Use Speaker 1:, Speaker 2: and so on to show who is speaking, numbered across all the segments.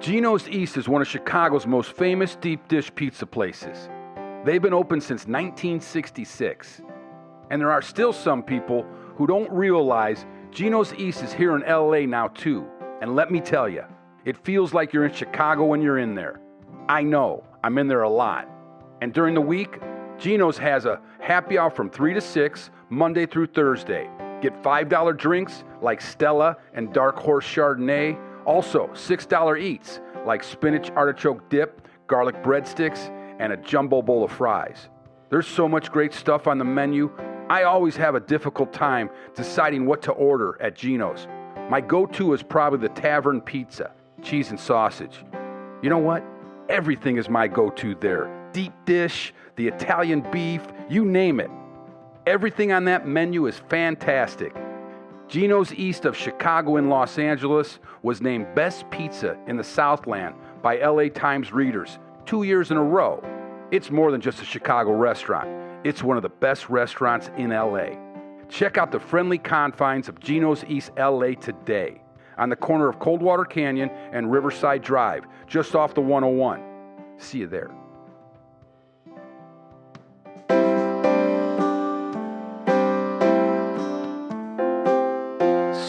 Speaker 1: Gino's East is one of Chicago's most famous deep dish pizza places. They've been open since 1966. And there are still some people who don't realize Gino's East is here in LA now too. And let me tell you, it feels like you're in Chicago when you're in there. I know, I'm in there a lot. And during the week, Gino's has a happy hour from 3 to 6, Monday through Thursday. Get $5 drinks like Stella and Dark Horse Chardonnay. Also, $6 eats like spinach artichoke dip, garlic breadsticks, and a jumbo bowl of fries. There's so much great stuff on the menu. I always have a difficult time deciding what to order at Gino's. My go-to is probably the tavern pizza, cheese and sausage. You know what? Everything is my go-to there. Deep dish, the Italian beef, you name it. Everything on that menu is fantastic. Gino's East of Chicago and Los Angeles was named Best Pizza in the Southland by LA Times readers 2 years in a row. It's more than just a Chicago restaurant. It's one of the best restaurants in LA. Check out the friendly confines of Gino's East LA today on the corner of Coldwater Canyon and Riverside Drive, just off the 101. See you there.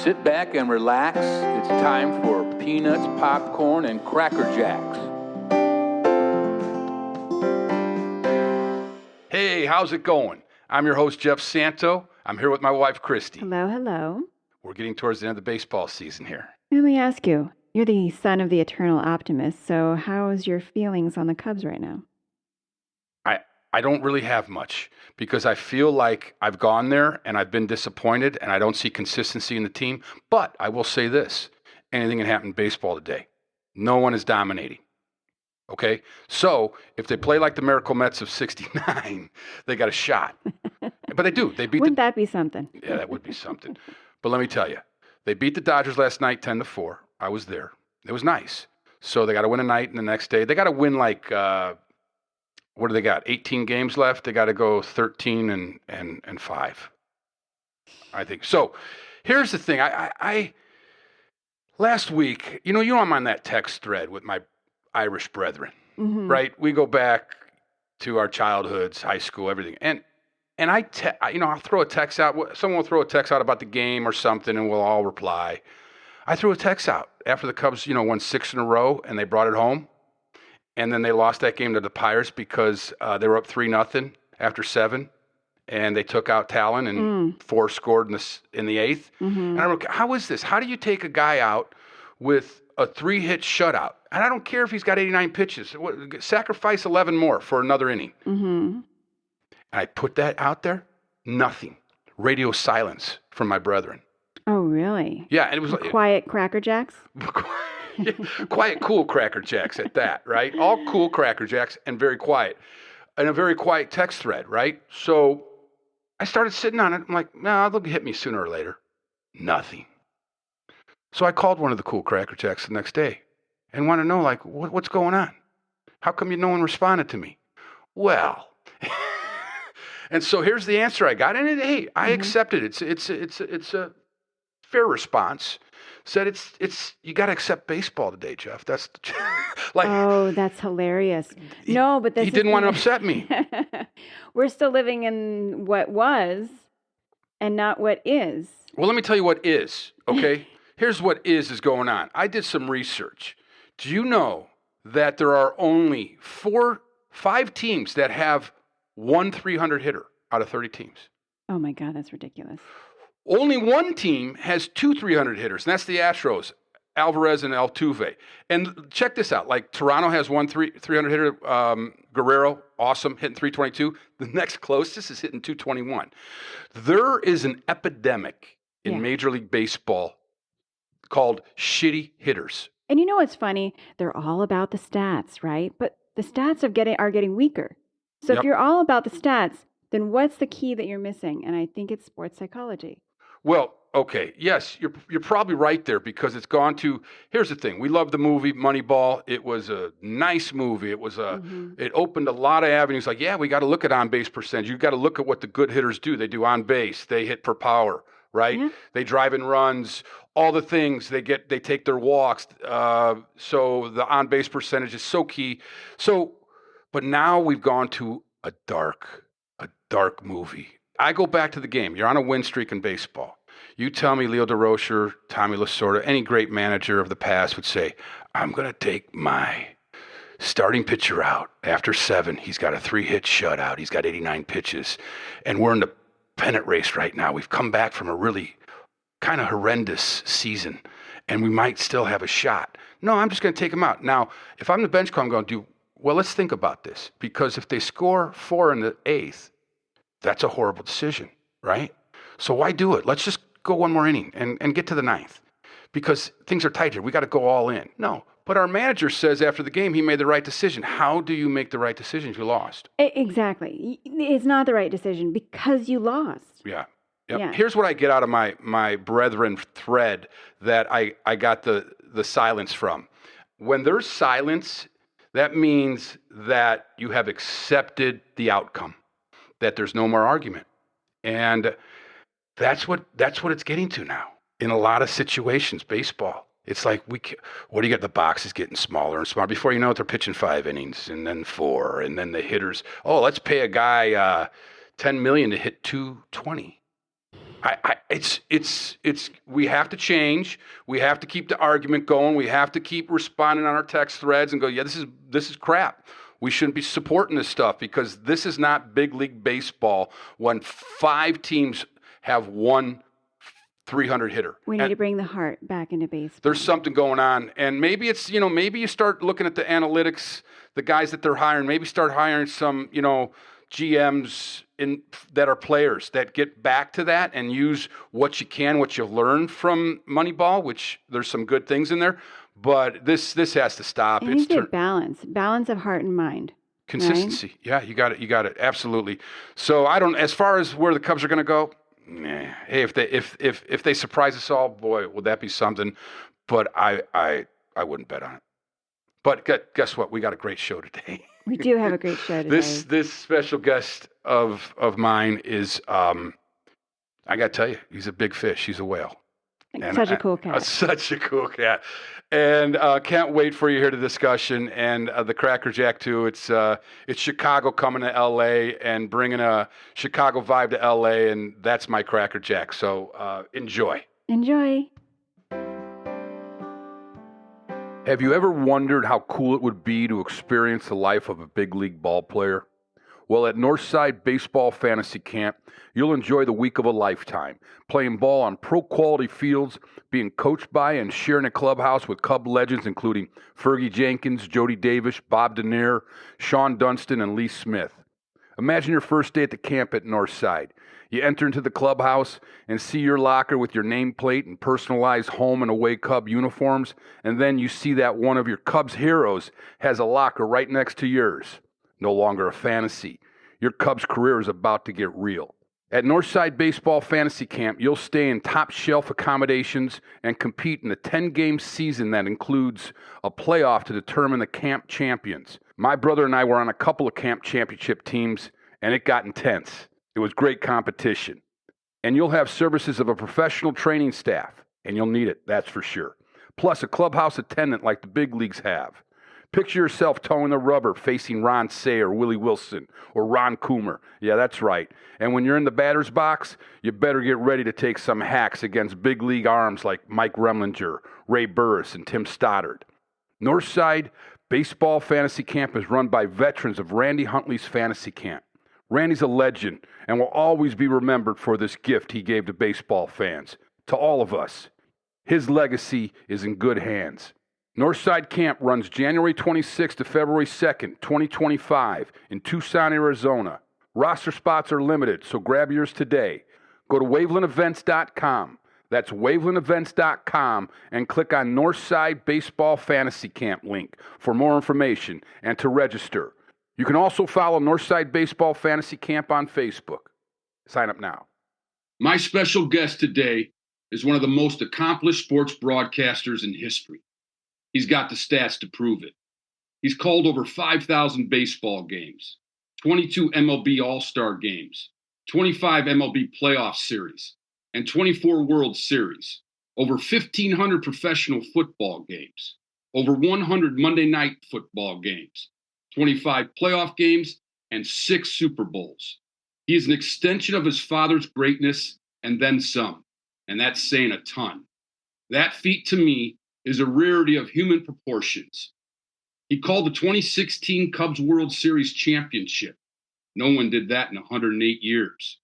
Speaker 2: Sit back and relax. It's time for peanuts, popcorn, and Cracker Jacks.
Speaker 1: Hey, how's it going? I'm your host, Jeff Santo. I'm here with my wife, Christy.
Speaker 3: Hello, hello.
Speaker 1: We're getting towards the end of the baseball season here.
Speaker 3: Let me ask you, you're the son of the eternal optimist, so how's your feelings on the Cubs right now?
Speaker 1: I don't really have much because I feel like I've gone there and I've been disappointed and I don't see consistency in the team. But I will say this, anything can happen in baseball today. No one is dominating. Okay? So if they play like the Miracle Mets of 69, they got a shot. But they do. They beat
Speaker 3: Wouldn't that be something?
Speaker 1: Yeah, that would be something. But let me tell you, they beat the Dodgers last night 10-4. I was there. It was nice. So they got to win a night and the next day. They got to win like... what do they got? 18 games left. They got to go 13 and 5. I think. So here's the thing. I last week, you know I'm on that text thread with my Irish brethren, right? We go back to our childhoods, high school, everything. And I'll throw a text out. Someone will throw a text out about the game or something and we'll all reply. I threw a text out after the Cubs, won 6 in a row and they brought it home. And then they lost that game to the Pirates because they were up 3-0 after 7, and they took out Talon and 4 scored in the 8th. And I'm like, how is this? How do you take a guy out with a 3-hit shutout? And I don't care if he's got 89 pitches. Sacrifice 11 more for another inning. And I put that out there. Nothing. Radio silence from my brethren.
Speaker 3: Oh, really?
Speaker 1: Yeah, and it was like
Speaker 3: quiet Cracker Jacks.
Speaker 1: Yeah, quiet, cool Cracker Jacks at that, right? All cool Cracker Jacks and very quiet. And a very quiet text thread, right? So I started sitting on it. I'm like, nah, they'll hit me sooner or later. Nothing. So I called one of the cool Cracker Jacks the next day and wanted to know, like, what's going on? How come no one responded to me? Well, and so here's the answer I got. And hey, I accepted it. It's a fair response. Said it's you got to accept baseball today, Jeff. That's like.
Speaker 3: Oh, that's hilarious. No, but
Speaker 1: he didn't want to upset me.
Speaker 3: We're still living in what was, and not what is.
Speaker 1: Well, let me tell you what is. Okay, here's what is going on. I did some research. Do you know that there are only 5 teams that have one 300 hitter out of 30 teams?
Speaker 3: Oh my God, that's ridiculous.
Speaker 1: Only one team has 2 300 hitters, and that's the Astros, Alvarez and Altuve. And check this out. Like Toronto has one 300 hitter, Guerrero, awesome, hitting 322. The next closest is hitting 221. There is an epidemic in Major League Baseball called shitty hitters.
Speaker 3: And you know what's funny? They're all about the stats, right? But the stats are getting weaker. So if you're all about the stats, then what's the key that you're missing? And I think it's sports psychology.
Speaker 1: Well, okay, yes, you're probably right there because it's gone to. Here's the thing: we love the movie Moneyball. It was a nice movie. It was it opened a lot of avenues. Like, yeah, we got to look at on base percentage. You got to look at what the good hitters do. They do on base. They hit for power. right?
Speaker 3: Yeah.
Speaker 1: They drive in runs, all the things they take their walks. So the on base percentage is so key. So, but now we've gone to a dark movie. I go back to the game. You're on a win streak in baseball. You tell me Leo DeRocher, Tommy Lasorda, any great manager of the past would say, I'm going to take my starting pitcher out after 7. He's got a 3-hit shutout. He's got 89 pitches. And we're in the pennant race right now. We've come back from a really kind of horrendous season, and we might still have a shot. No, I'm just going to take him out. Now, if I'm the bench coach, I'm going to do, well, let's think about this. Because if they score 4 in the 8th, that's a horrible decision, right? So why do it? Let's just go one more inning and get to the 9th. Because things are tight here. We got to go all in. No. But our manager says after the game he made the right decision. How do you make the right decision if you lost?
Speaker 3: Exactly. It's not the right decision because you lost.
Speaker 1: Yeah. Yep.
Speaker 3: Yeah.
Speaker 1: Here's what I get out of my brethren thread that I got the silence from. When there's silence, that means that you have accepted the outcome, that there's no more argument. And that's what it's getting to now in a lot of situations, baseball. It's like, what do you get? The box is getting smaller and smaller. Before you know it, they're pitching 5 innings and then 4. And then the hitters, let's pay a guy $10 million to hit 220. We have to change. We have to keep the argument going. We have to keep responding on our text threads and go, yeah, this is crap. We shouldn't be supporting this stuff because this is not big league baseball when 5 teams have one 300 hitter.
Speaker 3: We need to bring the heart back into baseball.
Speaker 1: There's something going on. And maybe it's, maybe you start looking at the analytics, the guys that they're hiring, maybe start hiring some, GMs that are players that get back to that and use what you learn from Moneyball, which there's some good things in there, but this has to stop.
Speaker 3: It needs to be balance of heart and mind.
Speaker 1: Consistency.
Speaker 3: Right?
Speaker 1: Yeah, you got it. Absolutely. So as far as where the Cubs are going to go, hey, if they surprise us all, boy, would that be something, but I wouldn't bet on it. But guess what? We got a great show today.
Speaker 3: We do have a great show today.
Speaker 1: This special guest of mine is, I got to tell you, he's a big fish. He's a whale.
Speaker 3: Such a cool cat.
Speaker 1: Such a cool cat. And can't wait for you here to discussion. And the crackerjack, too. It's Chicago coming to L.A. and bringing a Chicago vibe to L.A., and that's my crackerjack. So enjoy.
Speaker 3: Enjoy.
Speaker 1: Have you ever wondered how cool it would be to experience the life of a big league ball player? Well, at Northside Baseball Fantasy Camp, you'll enjoy the week of a lifetime, playing ball on pro-quality fields, being coached by and sharing a clubhouse with Cub legends including Fergie Jenkins, Jody Davis, Bob Denier, Sean Dunston, and Lee Smith. Imagine your first day at the camp at Northside. You enter into the clubhouse and see your locker with your nameplate and personalized home and away Cub uniforms, and then you see that one of your Cubs heroes has a locker right next to yours. No longer a fantasy. Your Cubs career is about to get real. At Northside Baseball Fantasy Camp, you'll stay in top-shelf accommodations and compete in a 10-game season that includes a playoff to determine the camp champions. My brother and I were on a couple of camp championship teams, and it got intense. It was great competition. And you'll have services of a professional training staff, and you'll need it, that's for sure. Plus a clubhouse attendant like the big leagues have. Picture yourself towing the rubber facing Ron Say or Willie Wilson or Ron Coomer. Yeah, that's right. And when you're in the batter's box, you better get ready to take some hacks against big league arms like Mike Remlinger, Ray Burris, and Tim Stoddard. Northside Baseball Fantasy Camp is run by veterans of Randy Huntley's Fantasy Camp. Randy's a legend and will always be remembered for this gift he gave to baseball fans, to all of us. His legacy is in good hands. Northside Camp runs January 26th to February 2nd, 2025 in Tucson, Arizona. Roster spots are limited, so grab yours today. Go to wavelandevents.com. That's wavelandevents.com and click on Northside Baseball Fantasy Camp link for more information and to register. You can also follow Northside Baseball Fantasy Camp on Facebook. Sign up now. My special guest today is one of the most accomplished sports broadcasters in history. He's got the stats to prove it. He's called over 5,000 baseball games, 22 MLB All-Star games, 25 MLB playoff series, and 24 World Series, over 1,500 professional football games, over 100 Monday night football games, 25 playoff games, and 6 Super Bowls. He is an extension of his father's greatness and then some, and that's saying a ton. That feat to me is a rarity of human proportions. He called the 2016 Cubs World Series championship. No one did that in 108 years.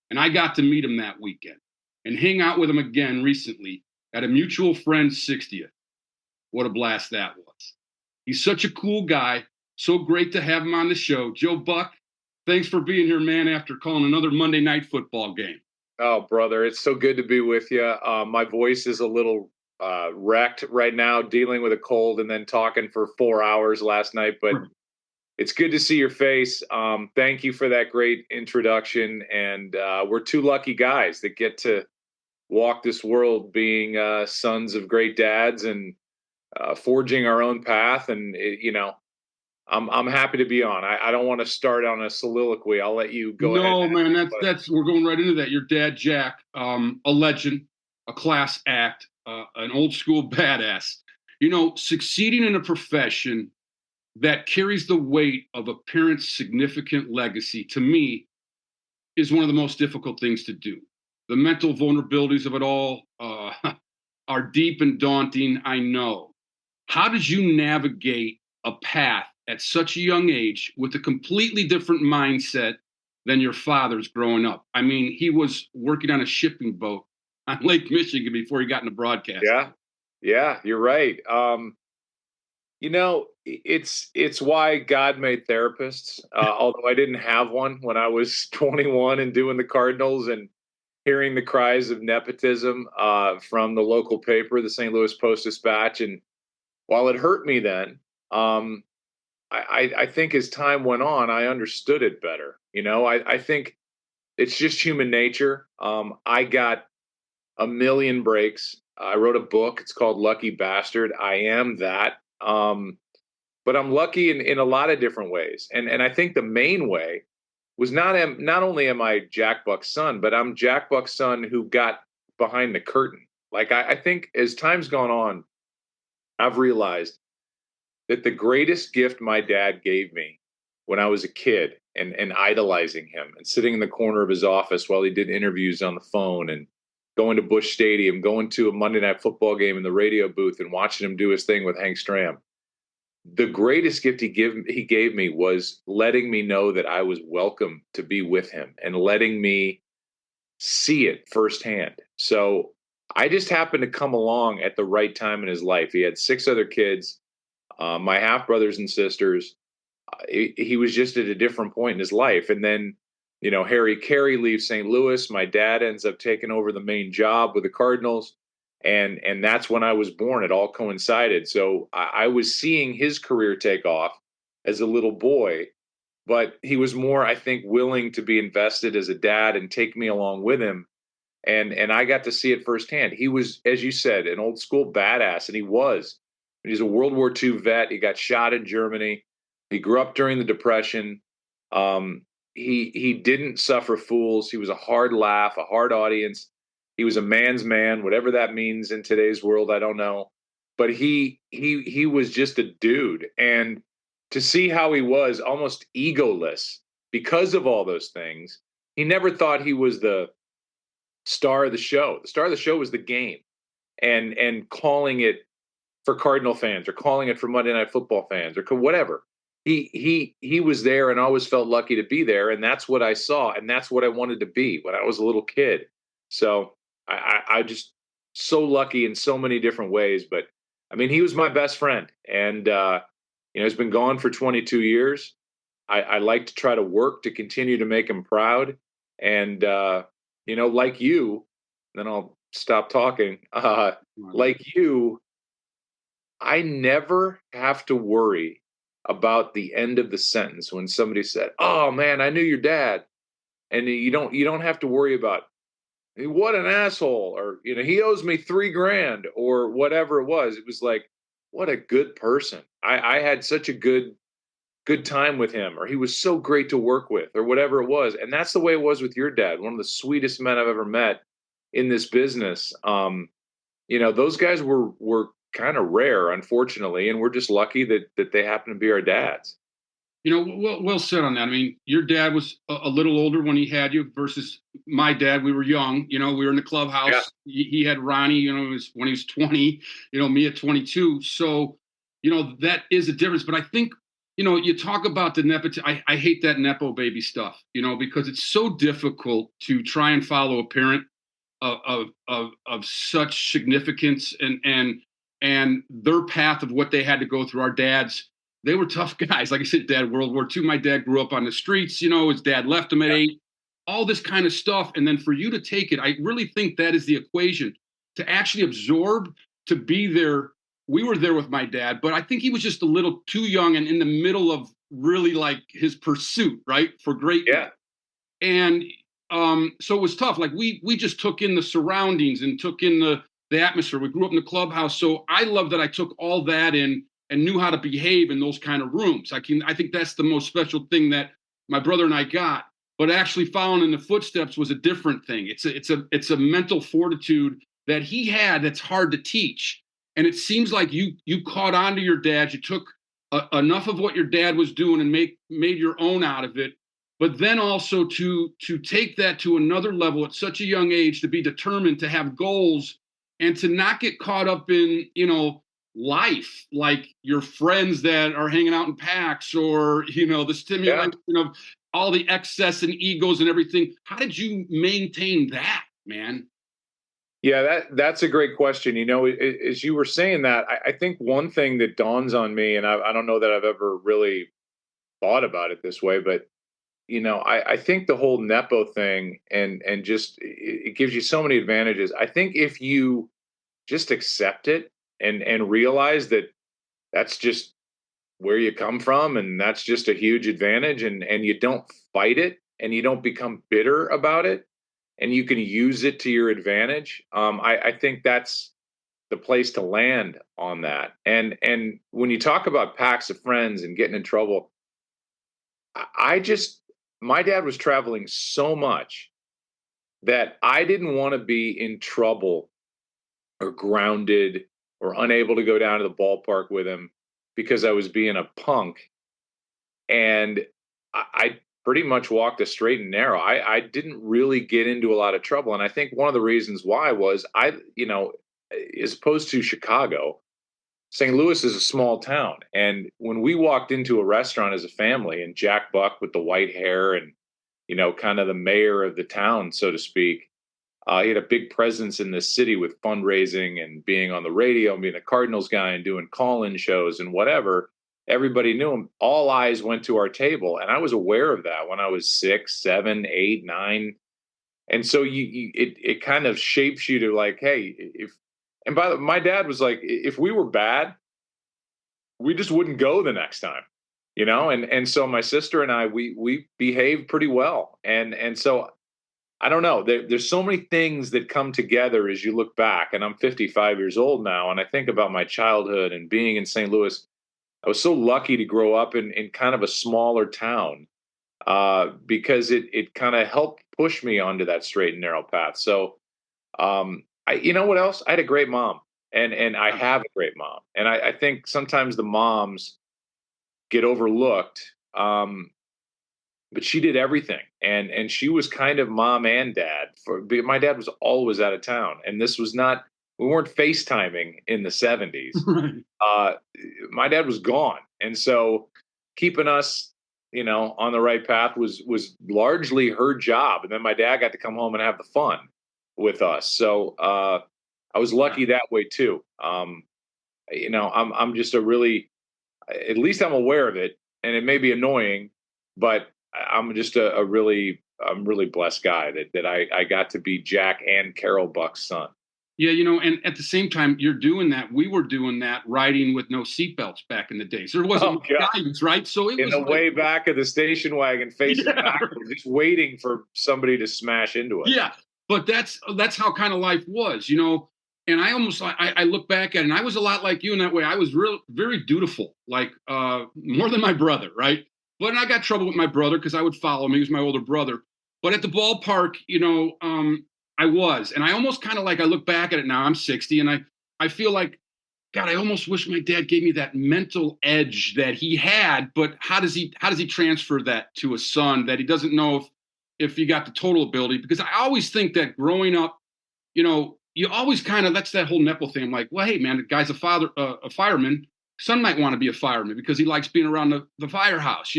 Speaker 1: And I got to meet him that weekend and hang out with him again recently at a mutual friend's 60th. What a blast that was. He's such a cool guy. So great to have him on the show. Joe Buck, thanks for being here, man, after calling another Monday night football game.
Speaker 4: Oh, brother, it's so good to be with you. My voice is a little wrecked right now, dealing with a cold and then talking for 4 hours last night. But it's good to see your face. Thank you for that great introduction. And we're two lucky guys that get to walk this world being sons of great dads and forging our own path. And, I'm happy to be on. I don't want to start on a soliloquy. I'll let you go ahead.
Speaker 1: No, man, that's we're going right into that. Your dad, Jack, a legend, a class act, an old school badass. Succeeding in a profession that carries the weight of a parent's significant legacy, to me, is one of the most difficult things to do. The mental vulnerabilities of it all are deep and daunting, I know. How did you navigate a path at such a young age with a completely different mindset than your father's growing up? I mean, he was working on a shipping boat on Lake Michigan before he got into broadcasting.
Speaker 4: Yeah, you're right. It's why God made therapists. Although I didn't have one when I was 21 and doing the Cardinals and hearing the cries of nepotism from the local paper, the St. Louis Post-Dispatch. And while it hurt me then, I think as time went on, I understood it better. I think it's just human nature. I got a million breaks. I wrote a book. It's called Lucky Bastard. I am that. But I'm lucky in a lot of different ways. And I think the main way was not only am I Jack Buck's son, but I'm Jack Buck's son who got behind the curtain. Like I think as time's gone on, I've realized that the greatest gift my dad gave me when I was a kid and idolizing him and sitting in the corner of his office while he did interviews on the phone and going to Busch Stadium, going to a Monday Night Football game in the radio booth and watching him do his thing with Hank Stram. The greatest gift he gave me was letting me know that I was welcome to be with him and letting me see it firsthand. So I just happened to come along at the right time in his life. He had 6 other kids, my half brothers and sisters. He was just at a different point in his life. And then, Harry Carey leaves St. Louis. My dad ends up taking over the main job with the Cardinals. And that's when I was born. It all coincided. So I was seeing his career take off as a little boy, but he was more, I think, willing to be invested as a dad and take me along with him. And I got to see it firsthand. He was, as you said, an old school badass, and he was. He's a World War II vet. He got shot in Germany. He grew up during the Depression. He didn't suffer fools. He was a hard laugh, a hard audience. He was a man's man, whatever that means in today's world, I don't know. But he was just a dude. And to see how he was almost egoless because of all those things, he never thought he was the star of the show. The star of the show was the game and calling it for Cardinal fans or calling it for Monday Night Football fans or whatever. He was there and always felt lucky to be there. And that's what I saw. And that's what I wanted to be when I was a little kid. So I just so lucky in so many different ways. But I mean, he was my best friend, and he's been gone for 22 years. I like to try to work to continue to make him proud, and like you. Then I'll stop talking. Like you, I never have to worry about the end of the sentence when somebody said, "Oh man, I knew your dad," and you don't have to worry about, what an asshole, or he owes me $3,000 or whatever it was. It was like, what a good person. I had such a good time with him, or he was so great to work with, or whatever it was. And that's the way it was with your dad, one of the sweetest men I've ever met. in this business. Those guys were kind of rare, unfortunately, and we're just lucky that they happen to be our dads.
Speaker 5: Well said on that. I mean, your dad was a little older when he had you versus my dad. We were young. We were in the clubhouse.
Speaker 4: Yeah.
Speaker 5: He had Ronnie, when he was 20, me at 22. So, that is a difference. But I think, you talk about the nepotism. I hate that Nepo baby stuff, because it's so difficult to try and follow a parent of such significance and their path of what they had to go through. Our dads, they were tough guys. Like I said, Dad, World War II. My dad grew up on the streets. His dad left him at 8. All this kind of stuff, and then for you to take it, I really think that is the equation. To actually absorb, to be there. We were there with my dad, but I think he was just a little too young and in the middle of really like his pursuit, right, for greatness.
Speaker 4: Yeah.
Speaker 5: And so it was tough. Like we just took in the surroundings and took in the atmosphere. We grew up in the clubhouse, so I love that I took all that in and knew how to behave in those kind of rooms. I think that's the most special thing that my brother and I got. But actually following in the footsteps was a different thing. It's a mental fortitude that he had that's hard to teach. And it seems like you caught on to your dad. You took enough of what your dad was doing and made your own out of it. But then also to take that to another level at such a young age, to be determined, to have goals, and to not get caught up in, life, like your friends that are hanging out in packs or, the stimulation of all the excess and egos and everything. How did you maintain that, man?
Speaker 4: Yeah, that's a great question. As you were saying that, I think one thing that dawns on me, and I don't know that I've ever really thought about it this way, but I think the whole Nepo thing and just it gives you so many advantages. I think if you just accept it and realize that that's just where you come from and that's just a huge advantage, and you don't fight it and you don't become bitter about it, and you can use it to your advantage. I think that's the place to land on that. And when you talk about packs of friends and getting in trouble, my dad was traveling so much that I didn't want to be in trouble or grounded or unable to go down to the ballpark with him because I was being a punk. And I pretty much walked a straight and narrow. I didn't really get into a lot of trouble. And I think one of the reasons why was as opposed to Chicago, St. Louis is a small town. And when we walked into a restaurant as a family, and Jack Buck with the white hair and, kind of the mayor of the town, so to speak, he had a big presence in this city with fundraising and being on the radio and being a Cardinals guy and doing call-in shows and whatever. Everybody knew him. All eyes went to our table. And I was aware of that when I was 6, 7, 8, 9. And so it kind of shapes you to like, hey, my dad was like, if we were bad, we just wouldn't go the next time, and so my sister and I, we behaved pretty well. And so I don't know, there's so many things that come together as you look back, and I'm 55 years old now. And I think about my childhood and being in St. Louis. I was so lucky to grow up in kind of a smaller town because it kind of helped push me onto that straight and narrow path. So, you know what else? I had a great mom, and I have a great mom. And I think sometimes the moms get overlooked, but she did everything. And she was kind of mom and dad. My dad was always out of town. And this was not, we weren't FaceTiming in the 70s. My dad was gone. And so keeping us, on the right path was largely her job. And then my dad got to come home and have the fun with us. So I was lucky that way too. I'm just at least I'm aware of it, and it may be annoying, but I'm just I'm really blessed guy that I got to be Jack and Carol Buck's son.
Speaker 5: Yeah, and at the same time, you're doing that. We were doing that riding with no seatbelts back in the days. There wasn't guidance, right? So it was
Speaker 4: in the way back of the station wagon, facing backwards, just waiting for somebody to smash into us.
Speaker 5: Yeah, but that's how kind of life was, And I look back at it, and I was a lot like you in that way. I was very dutiful, like more than my brother, right? But I got trouble with my brother because I would follow him. He was my older brother. But at the ballpark, I was, and I almost kind of like, I look back at it now, I'm 60, and I feel like, God, I almost wish my dad gave me that mental edge that he had, but how does he transfer that to a son that he doesn't know if he got the total ability? Because I always think that growing up, you always kind of, that's that whole Nepo thing. I'm like, well, hey man, the guy's a fireman. Son might want to be a fireman because he likes being around the firehouse.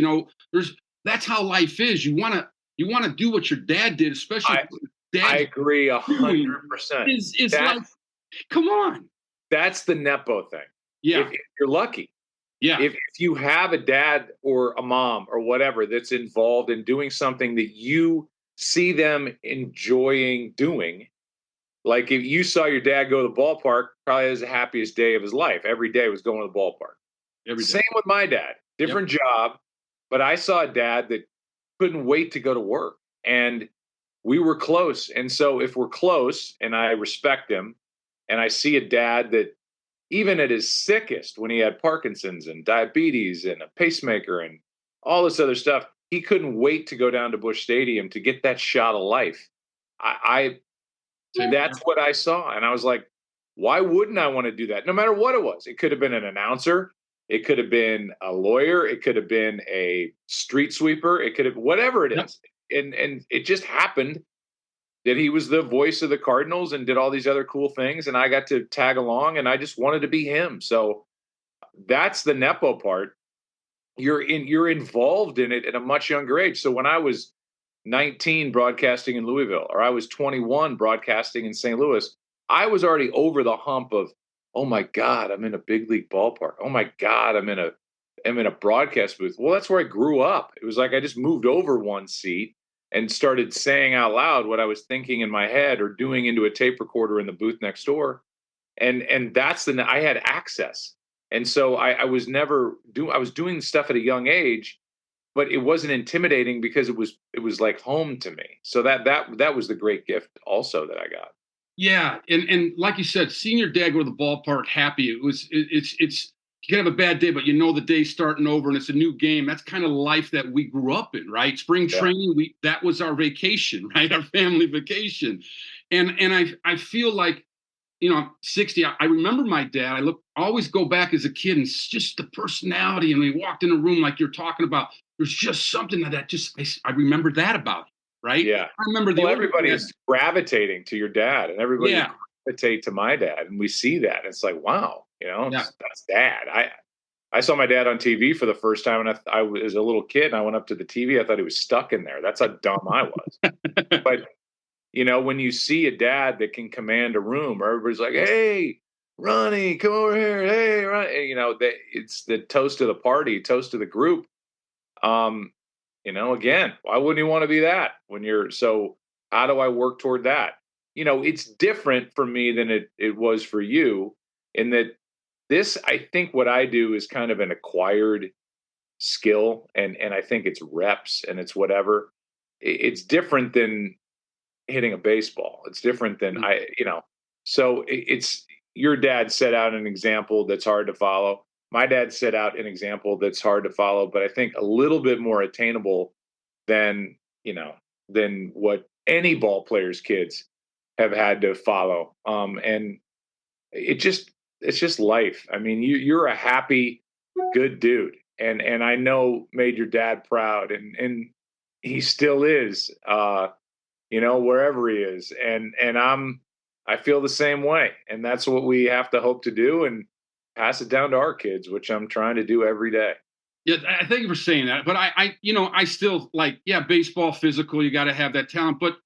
Speaker 5: That's how life is. You want to do what your dad did, especially
Speaker 4: I agree 100%.
Speaker 5: It's like, come on.
Speaker 4: That's the Nepo thing.
Speaker 5: Yeah.
Speaker 4: If you're lucky.
Speaker 5: Yeah.
Speaker 4: If you have a dad or a mom or whatever that's involved in doing something that you see them enjoying doing, like if you saw your dad go to the ballpark, probably was the happiest day of his life. Every day was going to the ballpark. Same with my dad. Different job, but I saw a dad that couldn't wait to go to work, and we were close. And so if we're close and I respect him, and I see a dad that even at his sickest, when he had Parkinson's and diabetes and a pacemaker and all this other stuff, he couldn't wait to go down to Busch Stadium to get that shot of life. That's what I saw. And I was like, why wouldn't I want to do that? No matter what it was. It could have been an announcer. It could have been a lawyer. It could have been a street sweeper. It could have, whatever it is. And it just happened that he was the voice of the Cardinals and did all these other cool things. And I got to tag along, and I just wanted to be him. So that's the Nepo part. You're involved in it at a much younger age. So when I was 19 broadcasting in Louisville, or I was 21 broadcasting in St. Louis, I was already over the hump of, oh my God, I'm in a big league ballpark. Oh my God, I'm in a broadcast booth. Well, that's where I grew up. It was like I just moved over one seat and started saying out loud what I was thinking in my head or doing into a tape recorder in the booth next door. And I had access. And so I was doing stuff at a young age, but it wasn't intimidating because it was like home to me. So that was the great gift also that I got.
Speaker 5: Yeah. And like you said, seeing your dad go to the ballpark happy, it's you can have a bad day, but the day's starting over and it's a new game. That's kind of life that we grew up in, right? Spring training, that was our vacation, right? Our family vacation. And I feel like, I'm 60. I remember my dad. I always go back as a kid, and it's just the personality. And when he walked in a room like you're talking about, there's just something I remember that about him, right?
Speaker 4: Yeah.
Speaker 5: I remember
Speaker 4: everybody is gravitating to your dad, and everybody gravitate to my dad, and we see that. It's like, wow, that's dad. I saw my dad on TV for the first time, and I was a little kid, and I went up to the TV. I thought he was stuck in there. That's how dumb I was. But when you see a dad that can command a room, everybody's like, hey, Ronnie, come over here. Hey, Ronnie. It's the toast of the party, toast of the group. Again, why wouldn't you want to be that so how do I work toward that? It's different for me than it was for you, in that I think what I do is kind of an acquired skill, and I think it's reps and it's whatever. It's different than hitting a baseball. It's different than so it's your dad set out an example that's hard to follow. My dad set out an example that's hard to follow, but I think a little bit more attainable than what any ball player's kids have had to follow. And it's just life. I mean, you're a happy, good dude. And I know made your dad proud, and he still is, wherever he is. And I feel the same way. And that's what we have to hope to do and pass it down to our kids, which I'm trying to do every day.
Speaker 5: Yeah, I thank you for saying that. But I still baseball, physical, you got to have that talent. But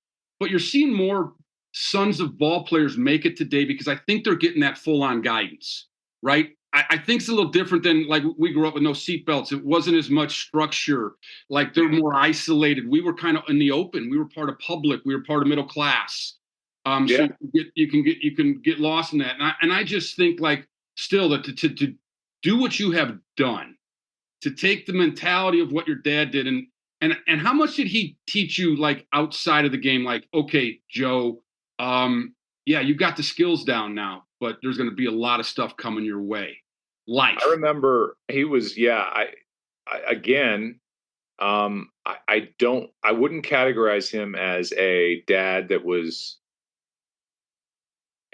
Speaker 5: you're seeing more sons of ball players make it today because I think they're getting that full-on guidance, right? I think it's a little different than like we grew up with no seatbelts. It wasn't as much structure. Like they're more isolated. We were kind of in the open. We were part of public. We were part of middle class. So you can get lost in that. And I just think like still that to do what you have done, to take the mentality of what your dad did, and how much did he teach you like outside of the game? Like, okay, Joe, you got the skills down now, but there's going to be a lot of stuff coming your way. Life.
Speaker 4: I remember he was, I wouldn't categorize him as a dad that was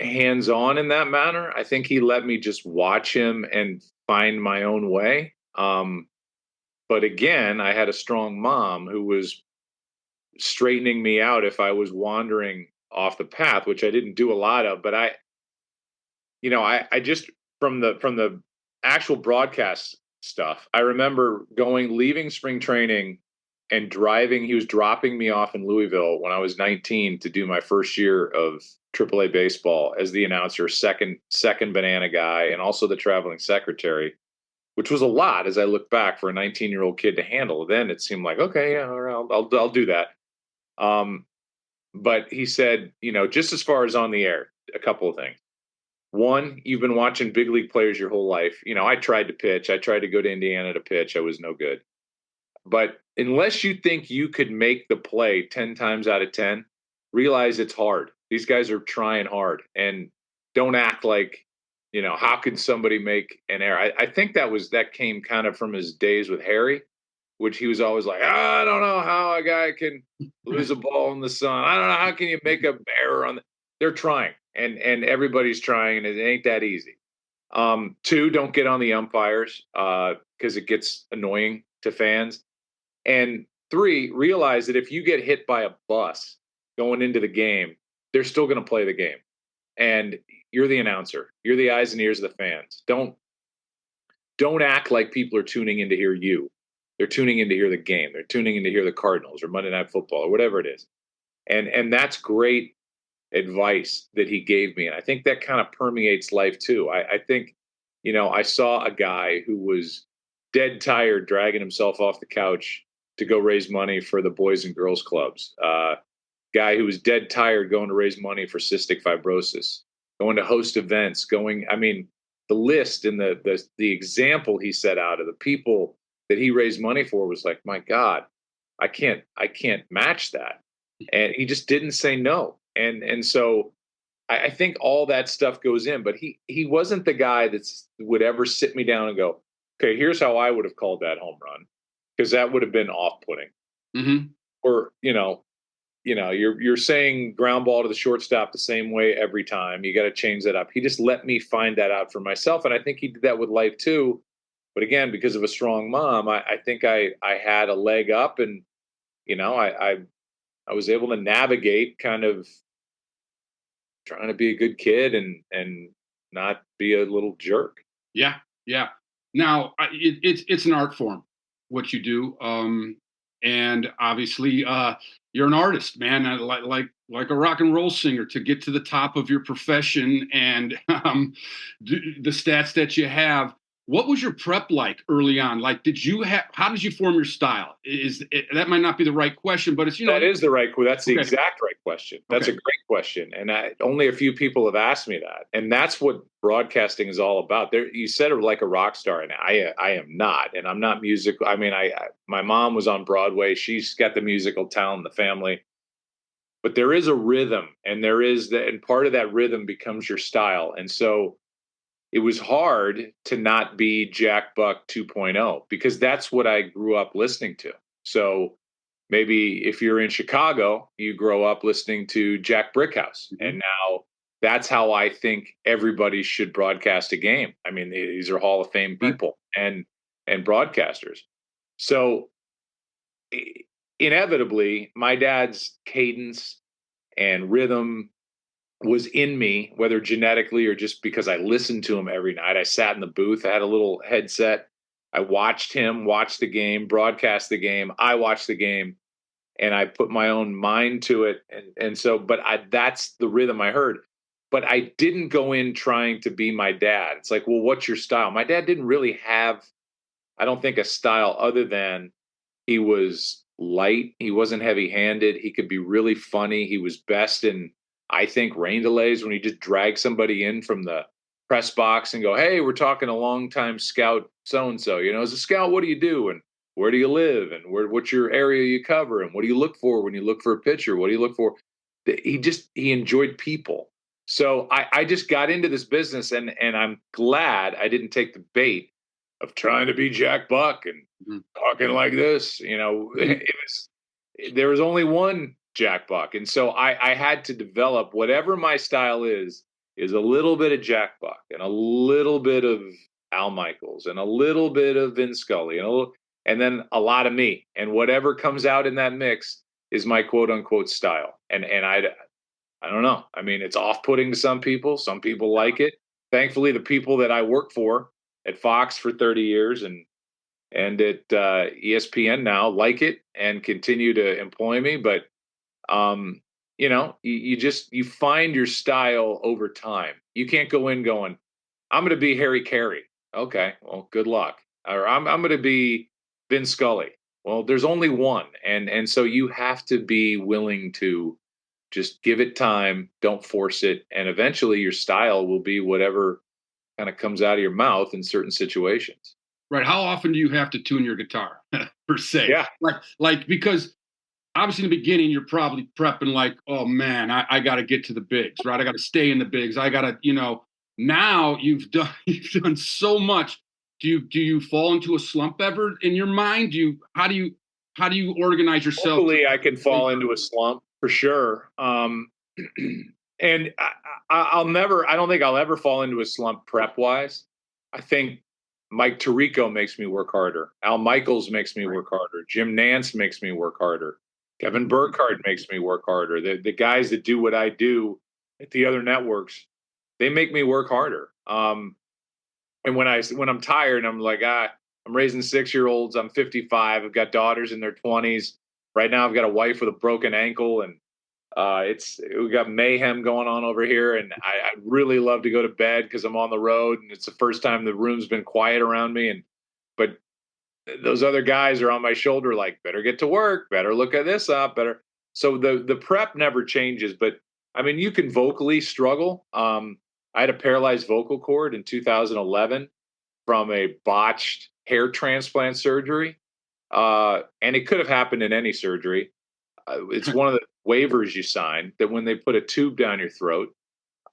Speaker 4: hands-on in that manner. I think he let me just watch him and find my own way. But again, I had a strong mom who was straightening me out if I was wandering off the path, which I didn't do a lot of. But I just from the actual broadcast stuff, I remember leaving spring training and driving. He was dropping me off in Louisville when I was 19 to do my first year of AAA baseball as the announcer, second banana guy, and also the traveling secretary, which was a lot as I look back for a 19-year-old kid to handle. Then it seemed like, okay, yeah, all right, I'll do that. But he said, just as far as on the air, a couple of things. One, you've been watching big league players your whole life. I tried to pitch. I tried to go to Indiana to pitch. I was no good. But unless you think you could make the play 10 times out of 10, realize it's hard. These guys are trying hard, and don't act like, how can somebody make an error? I think that came kind of from his days with Harry, which he was always like, I don't know how a guy can lose a ball in the sun. I don't know. How can you make an error on they're trying, and everybody's trying, and it ain't that easy. Two, don't get on the umpires because it gets annoying to fans. And three, realize that if you get hit by a bus going into the game, they're still going to play the game. And you're the announcer. You're the eyes and ears of the fans. Don't act like people are tuning in to hear you. They're tuning in to hear the game. They're tuning in to hear the Cardinals or Monday Night Football or whatever it is. And that's great advice that he gave me. And I think that kind of permeates life too. I think, I saw a guy who was dead tired dragging himself off the couch to go raise money for the Boys and Girls Clubs. Guy who was dead tired going to raise money for cystic fibrosis, going to host events, the list and the example he set out of the people that he raised money for was like, my God, I can't match that. And he just didn't say no. And so I think all that stuff goes in, but he wasn't the guy that would ever sit me down and go, okay, here's how I would have called that home run, because that would have been off-putting.
Speaker 5: Mm-hmm.
Speaker 4: Or, you're saying ground ball to the shortstop the same way every time. You got to change that up. He just let me find that out for myself. And I think he did that with life too. But again, because of a strong mom, I think I had a leg up, and, I was able to navigate kind of trying to be a good kid and not be a little jerk.
Speaker 5: Yeah. Yeah. Now it's an art form, what you do. And obviously, you're an artist, man, like a rock and roll singer, to get to the top of your profession and the stats that you have. What was your prep like early on? Like, how did you form your style? That might not be the right question, but it's,
Speaker 4: that is the right. That's the exact right question. That's
Speaker 5: okay.
Speaker 4: A great question. And only a few people have asked me that. And that's what broadcasting is all about. You said it like a rock star, and I am not, and I'm not musical. My mom was on Broadway. She's got the musical talent in the family, but there is a rhythm, and and part of that rhythm becomes your style. And so it was hard to not be Jack Buck 2.0, because that's what I grew up listening to. So maybe if you're in Chicago, you grow up listening to Jack Brickhouse. Mm-hmm. And now that's how I think everybody should broadcast a game. These are Hall of Fame people and broadcasters. So inevitably, my dad's cadence and rhythm was in me, whether genetically or just because I listened to him every night. I sat in the booth. I had a little headset. I watched him watch the game, broadcast the game. I watched the game, and I put my own mind to it. And so, but that's the rhythm I heard. But I didn't go in trying to be my dad. It's like, well, what's your style? My dad didn't really have, I don't think, a style other than he was light. He wasn't heavy-handed. He could be really funny. He was best in, I think, rain delays, when he just dragged somebody in from the press box and go, hey, we're talking a longtime scout so-and-so. As a scout, what do you do? And where do you live? And what's your area you cover? And what do you look for when you look for a pitcher? What do you look for? He enjoyed people. So I just got into this business, and I'm glad I didn't take the bait of trying to be Jack Buck and talking like this. There was only one Jack Buck. And so I had to develop whatever my style is is a little bit of Jack Buck and a little bit of Al Michaels and a little bit of Vin Scully and then a lot of me. And whatever comes out in that mix is my quote unquote style. And I don't know. I mean, it's off-putting to some people. Some people like it. Thankfully, the people that I work for at Fox for 30 years and at ESPN now like it and continue to employ me. But you find your style over time. You can't go in going, I'm going to be Harry Carey. Okay, well, good luck. Or I'm going to be Vin Scully. Well, there's only one, and so you have to be willing to just give it time, don't force it, and eventually your style will be whatever kind of comes out of your mouth in certain situations.
Speaker 5: Right. How often do you have to tune your guitar per se?
Speaker 4: Yeah.
Speaker 5: Like because obviously in the beginning you're probably prepping like, oh man, I got to get to the bigs, right? I got to stay in the bigs. I got to, now you've done so much. Do you fall into a slump ever in your mind? How do you organize yourself?
Speaker 4: Hopefully I can fall into a slump for sure. And I don't think I'll ever fall into a slump prep wise. I think Mike Tirico makes me work harder. Al Michaels makes me work harder. Jim Nance makes me work harder. Kevin Burkhardt makes me work harder. The guys that do what I do at the other networks, they make me work harder. And when I'm tired, I'm like, I'm raising 6-year-olds. I'm 55. I've got daughters in their 20s. Right now, I've got a wife with a broken ankle, and we got mayhem going on over here. And I'd really love to go to bed because I'm on the road, and it's the first time the room's been quiet around me. But those other guys are on my shoulder, like, better get to work, better look at this up, better. So the prep never changes. But I mean, you can vocally struggle. I had a paralyzed vocal cord in 2011 from a botched hair transplant surgery. And it could have happened in any surgery. It's one of the waivers you sign that when they put a tube down your throat,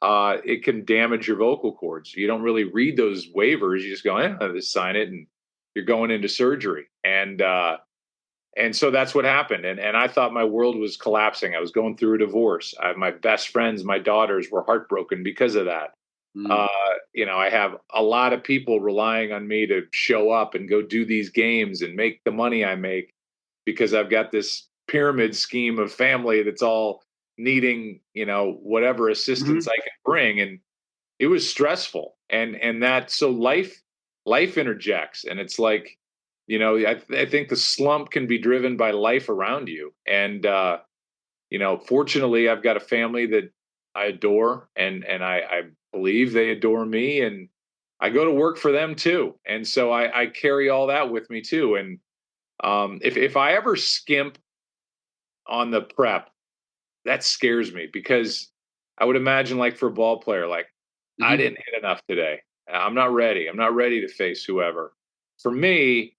Speaker 4: it can damage your vocal cords. You don't really read those waivers. You just go, just sign it, and you're going into surgery. And so that's what happened. And I thought my world was collapsing. I was going through a divorce. My best friends, my daughters were heartbroken because of that. I have a lot of people relying on me to show up and go do these games and make the money I make because I've got this pyramid scheme of family that's all needing, whatever assistance I can bring. And it was stressful. And that, so life interjects, and it's like, I think the slump can be driven by life around you. And, fortunately I've got a family that I adore and I believe they adore me, and I go to work for them too. And so I carry all that with me too. And, if I ever skimp on the prep, that scares me because I would imagine, like, for a ball player, like, I didn't hit enough today. I'm not ready. I'm not ready to face whoever. For me,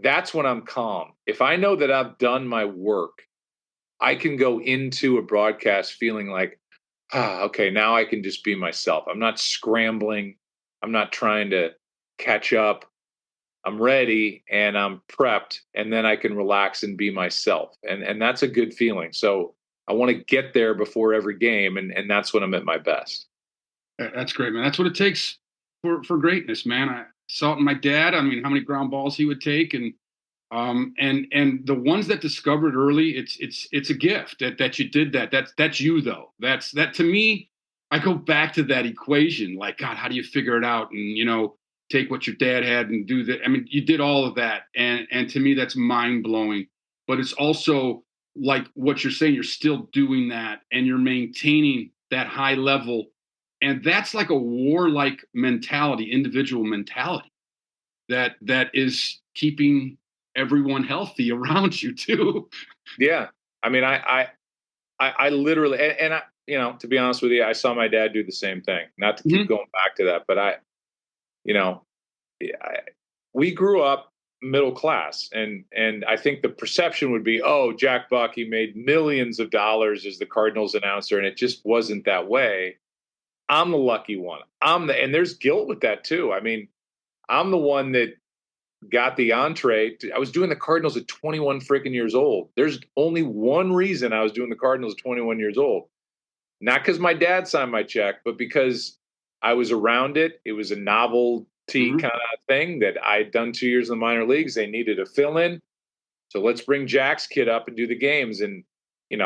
Speaker 4: that's when I'm calm. If I know that I've done my work, I can go into a broadcast feeling like, okay, now I can just be myself. I'm not scrambling. I'm not trying to catch up. I'm ready and I'm prepped, and then I can relax and be myself. And that's a good feeling. So I want to get there before every game, and that's when I'm at my best.
Speaker 5: That's great, man. That's what it takes for greatness, man. I saw it in my dad. I mean, how many ground balls he would take, and the ones that discovered early, it's a gift that you did that. That's you though. That to me, I go back to that equation. Like, God, how do you figure it out? And take what your dad had and do that. I mean, you did all of that, and to me, that's mind blowing. But it's also like what you're saying. You're still doing that, and you're maintaining that high level. And that's like a warlike mentality, individual mentality that is keeping everyone healthy around you too.
Speaker 4: Yeah. I mean, I literally, and I, to be honest with you, I saw my dad do the same thing, not to keep going back to that, but we grew up middle class, and I think the perception would be, oh, Jack Buck, he made millions of dollars as the Cardinals announcer. And it just wasn't that way. I'm the lucky one. And there's guilt with that too. I mean, I'm the one that got the entree. I was doing the Cardinals at 21 freaking years old. There's only one reason I was doing the Cardinals at 21 years old. not because my dad signed my check, but because I was around it. It was a novelty kind of thing that I'd done 2 years in the minor leagues. They needed a fill in. So let's bring Jack's kid up and do the games. And,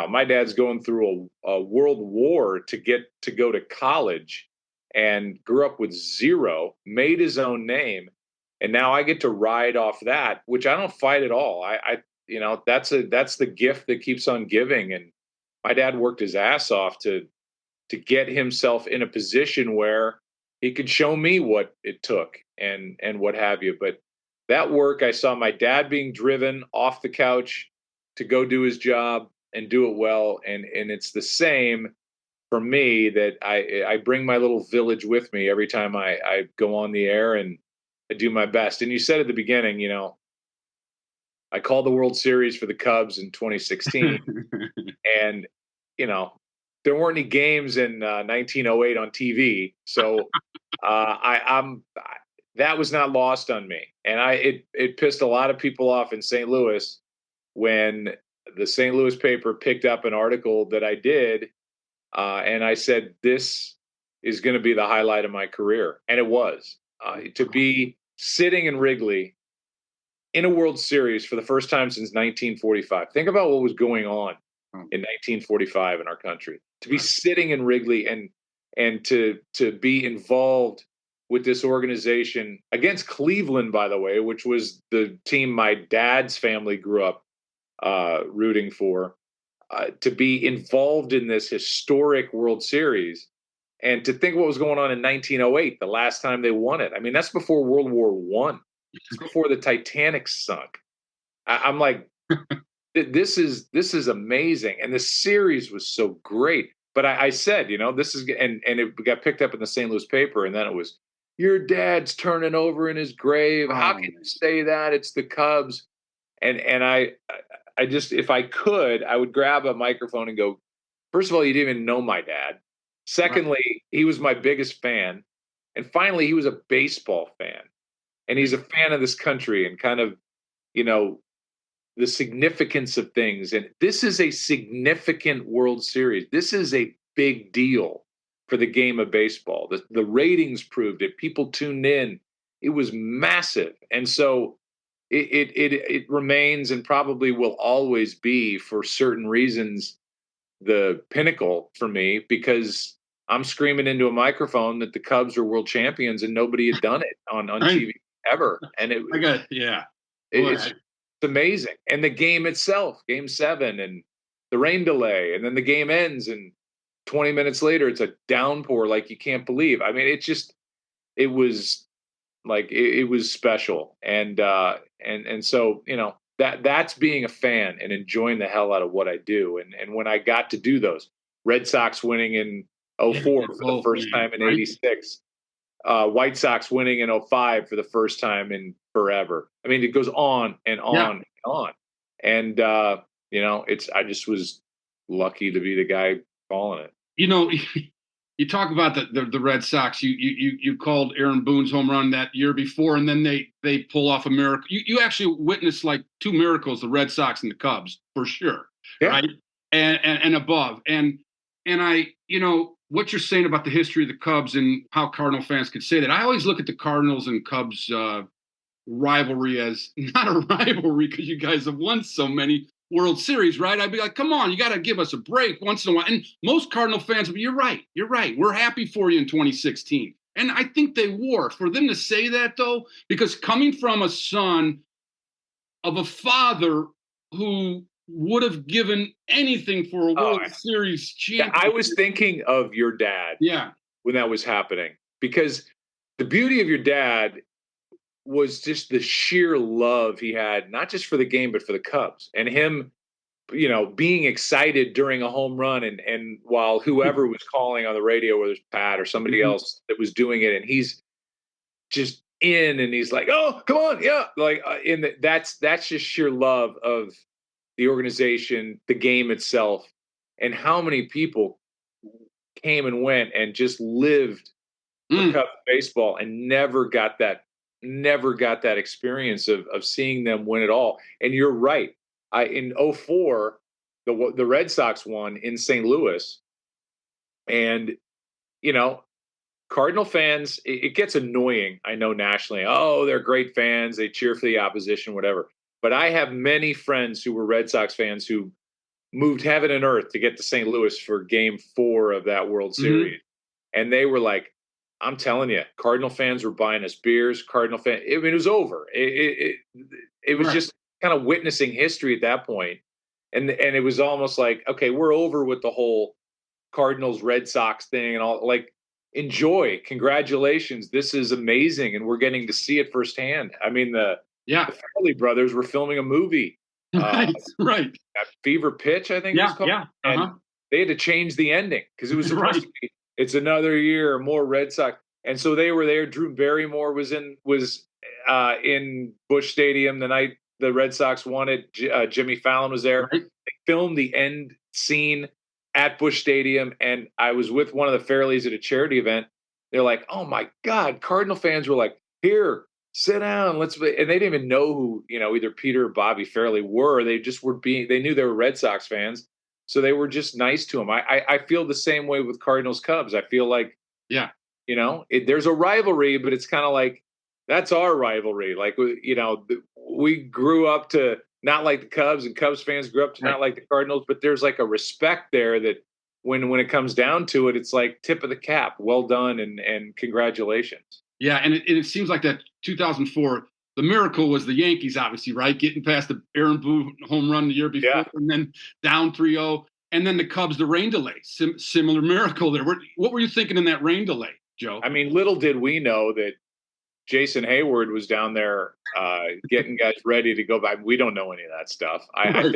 Speaker 4: my dad's going through a world war to get to go to college and grew up with zero, made his own name. And now I get to ride off that, which I don't fight at all. That's the gift that keeps on giving. And my dad worked his ass off to get himself in a position where he could show me what it took and what have you. But that work, I saw my dad being driven off the couch to go do his job and do it well. And it's the same for me, that I bring my little village with me every time I go on the air, and I do my best. And you said at the beginning, I called the World Series for the Cubs in 2016 and, there weren't any games in 1908 on TV. So that was not lost on me. And it pissed a lot of people off in St. Louis when the St. Louis paper picked up an article that I did. And I said, this is going to be the highlight of my career. And it was. To be sitting in Wrigley in a World Series for the first time since 1945. Think about what was going on in 1945 in our country. To be sitting in Wrigley and to be involved with this organization against Cleveland, by the way, which was the team my dad's family grew up rooting for. To be involved in this historic World Series, and to think what was going on in 1908, the last time they won it. I mean, that's before World War I. It's before the Titanic sunk. I'm like, this is amazing, and the series was so great. But I said, this is, and it got picked up in the St. Louis paper, and then it was, your dad's turning over in his grave. How can you say that? It's the Cubs. And I just, if I could, I would grab a microphone and go, first of all, you didn't even know my dad. Secondly, he was my biggest fan. And finally, he was a baseball fan. And he's a fan of this country and kind of, the significance of things. And this is a significant World Series. This is a big deal for the game of baseball. The ratings proved it. People tuned in. It was massive. And so it remains, and probably will always be, for certain reasons, the pinnacle for me, because I'm screaming into a microphone that the Cubs are world champions and nobody had done it on TV ever. And it's amazing. And the game itself, Game 7, and the rain delay, and then the game ends, and 20 minutes later it's a downpour like you can't believe. I mean, it was like, it was special. And so, that's being a fan and enjoying the hell out of what I do. And when I got to do those, Red Sox winning in 04 for the first time in 86, White Sox winning in 05 for the first time in forever. I mean, it goes on and on and on. And, I just was lucky to be the guy calling it.
Speaker 5: You talk about the Red Sox. You called Aaron Boone's home run that year before, and then they pull off a miracle. You actually witnessed like two miracles: the Red Sox and the Cubs, for sure, right? And above. And I, what you're saying about the history of the Cubs and how Cardinal fans could say that. I always look at the Cardinals and Cubs rivalry as not a rivalry, because you guys have won so many World Series, right? I'd be like, come on, you got to give us a break once in a while. And most Cardinal fans would be, you're right. We're happy for you in 2016. And I think they were. For them to say that, though, because coming from a son of a father who would have given anything for a World Series champion.
Speaker 4: I was thinking of your dad when that was happening, because the beauty of your dad was just the sheer love he had, not just for the game, but for the Cubs, and him, being excited during a home run. And while whoever was calling on the radio, whether it's Pat or somebody else that was doing it, and he's just in, and he's like, oh, come on. Yeah. Like, that's just sheer love of the organization, the game itself, and how many people came and went and just lived for Cubs baseball and never got that experience of seeing them win it all. And you're right. In 04, the Red Sox won in St. Louis. And, you know, Cardinal fans, it gets annoying, I know, nationally. Oh, they're great fans. They cheer for the opposition, whatever. But I have many friends who were Red Sox fans who moved heaven and earth to get to St. Louis for game 4 of that World Series. And they were like, I'm telling you, Cardinal fans were buying us beers. Cardinal fan, I mean, it was over. It was just kind of witnessing history at that point. And it was almost like, okay, we're over with the whole Cardinals Red Sox thing and all. Like, enjoy, congratulations, this is amazing, and we're getting to see it firsthand. I mean, the Farley brothers were filming a movie,
Speaker 5: right.
Speaker 4: That Fever Pitch, I think it was called. And they had to change the ending because it was supposed to be, it's another year, more Red Sox. And so they were there. Drew Barrymore was in Busch Stadium the night the Red Sox won it. Jimmy Fallon was there. They filmed the end scene at Busch Stadium, and I was with one of the Fairleys at a charity event. They're like, "Oh my God!" Cardinal fans were like, "Here, sit down, let's." And they didn't even know who, either Peter or Bobby Fairley were. They just were they knew they were Red Sox fans, so they were just nice to him. I feel the same way with Cardinals Cubs. I feel like, there's a rivalry, but it's kind of like, that's our rivalry. Like, we grew up to not like the Cubs, and Cubs fans grew up to not like the Cardinals, but there's like a respect there that when it comes down to it, it's like tip of the cap. Well done and congratulations.
Speaker 5: Yeah, and it seems like that 2004, the miracle was the Yankees, obviously, right? Getting past the Aaron Boone home run the year before, and then down 3-0. And then the Cubs, the rain delay, similar miracle there. What were you thinking in that rain delay, Joe?
Speaker 4: I mean, little did we know that Jason Hayward was down there getting guys ready to go by. We don't know any of that stuff. I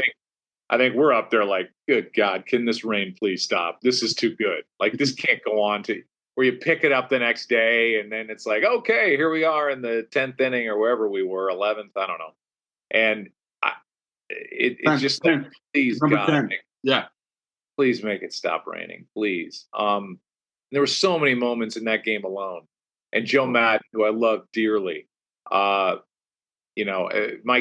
Speaker 4: think we're up there like, good God, can this rain please stop? This is too good. Like, this can't go on to where you pick it up the next day, and then it's like, okay, here we are in the 10th inning or wherever we were, 11th, I don't know. And it's just like, please, God, please make it stop raining, please. There were so many moments in that game alone. And Joe Madden, who I love dearly, Mike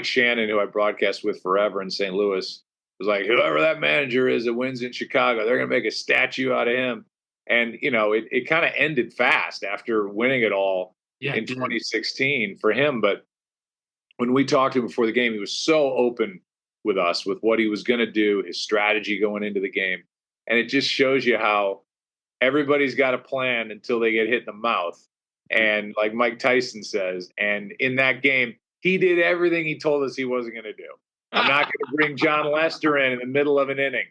Speaker 4: Shannon, who I broadcast with forever in St. Louis, was like, whoever that manager is that wins in Chicago, they're going to make a statue out of him. And, it kind of ended fast after winning it all in 2016 for him. But when we talked to him before the game, he was so open with us with what he was going to do, his strategy going into the game. And it just shows you how everybody's got a plan until they get hit in the mouth. And like Mike Tyson says, and in that game, he did everything he told us he wasn't going to do. I'm not going to bring John Lester in the middle of an inning.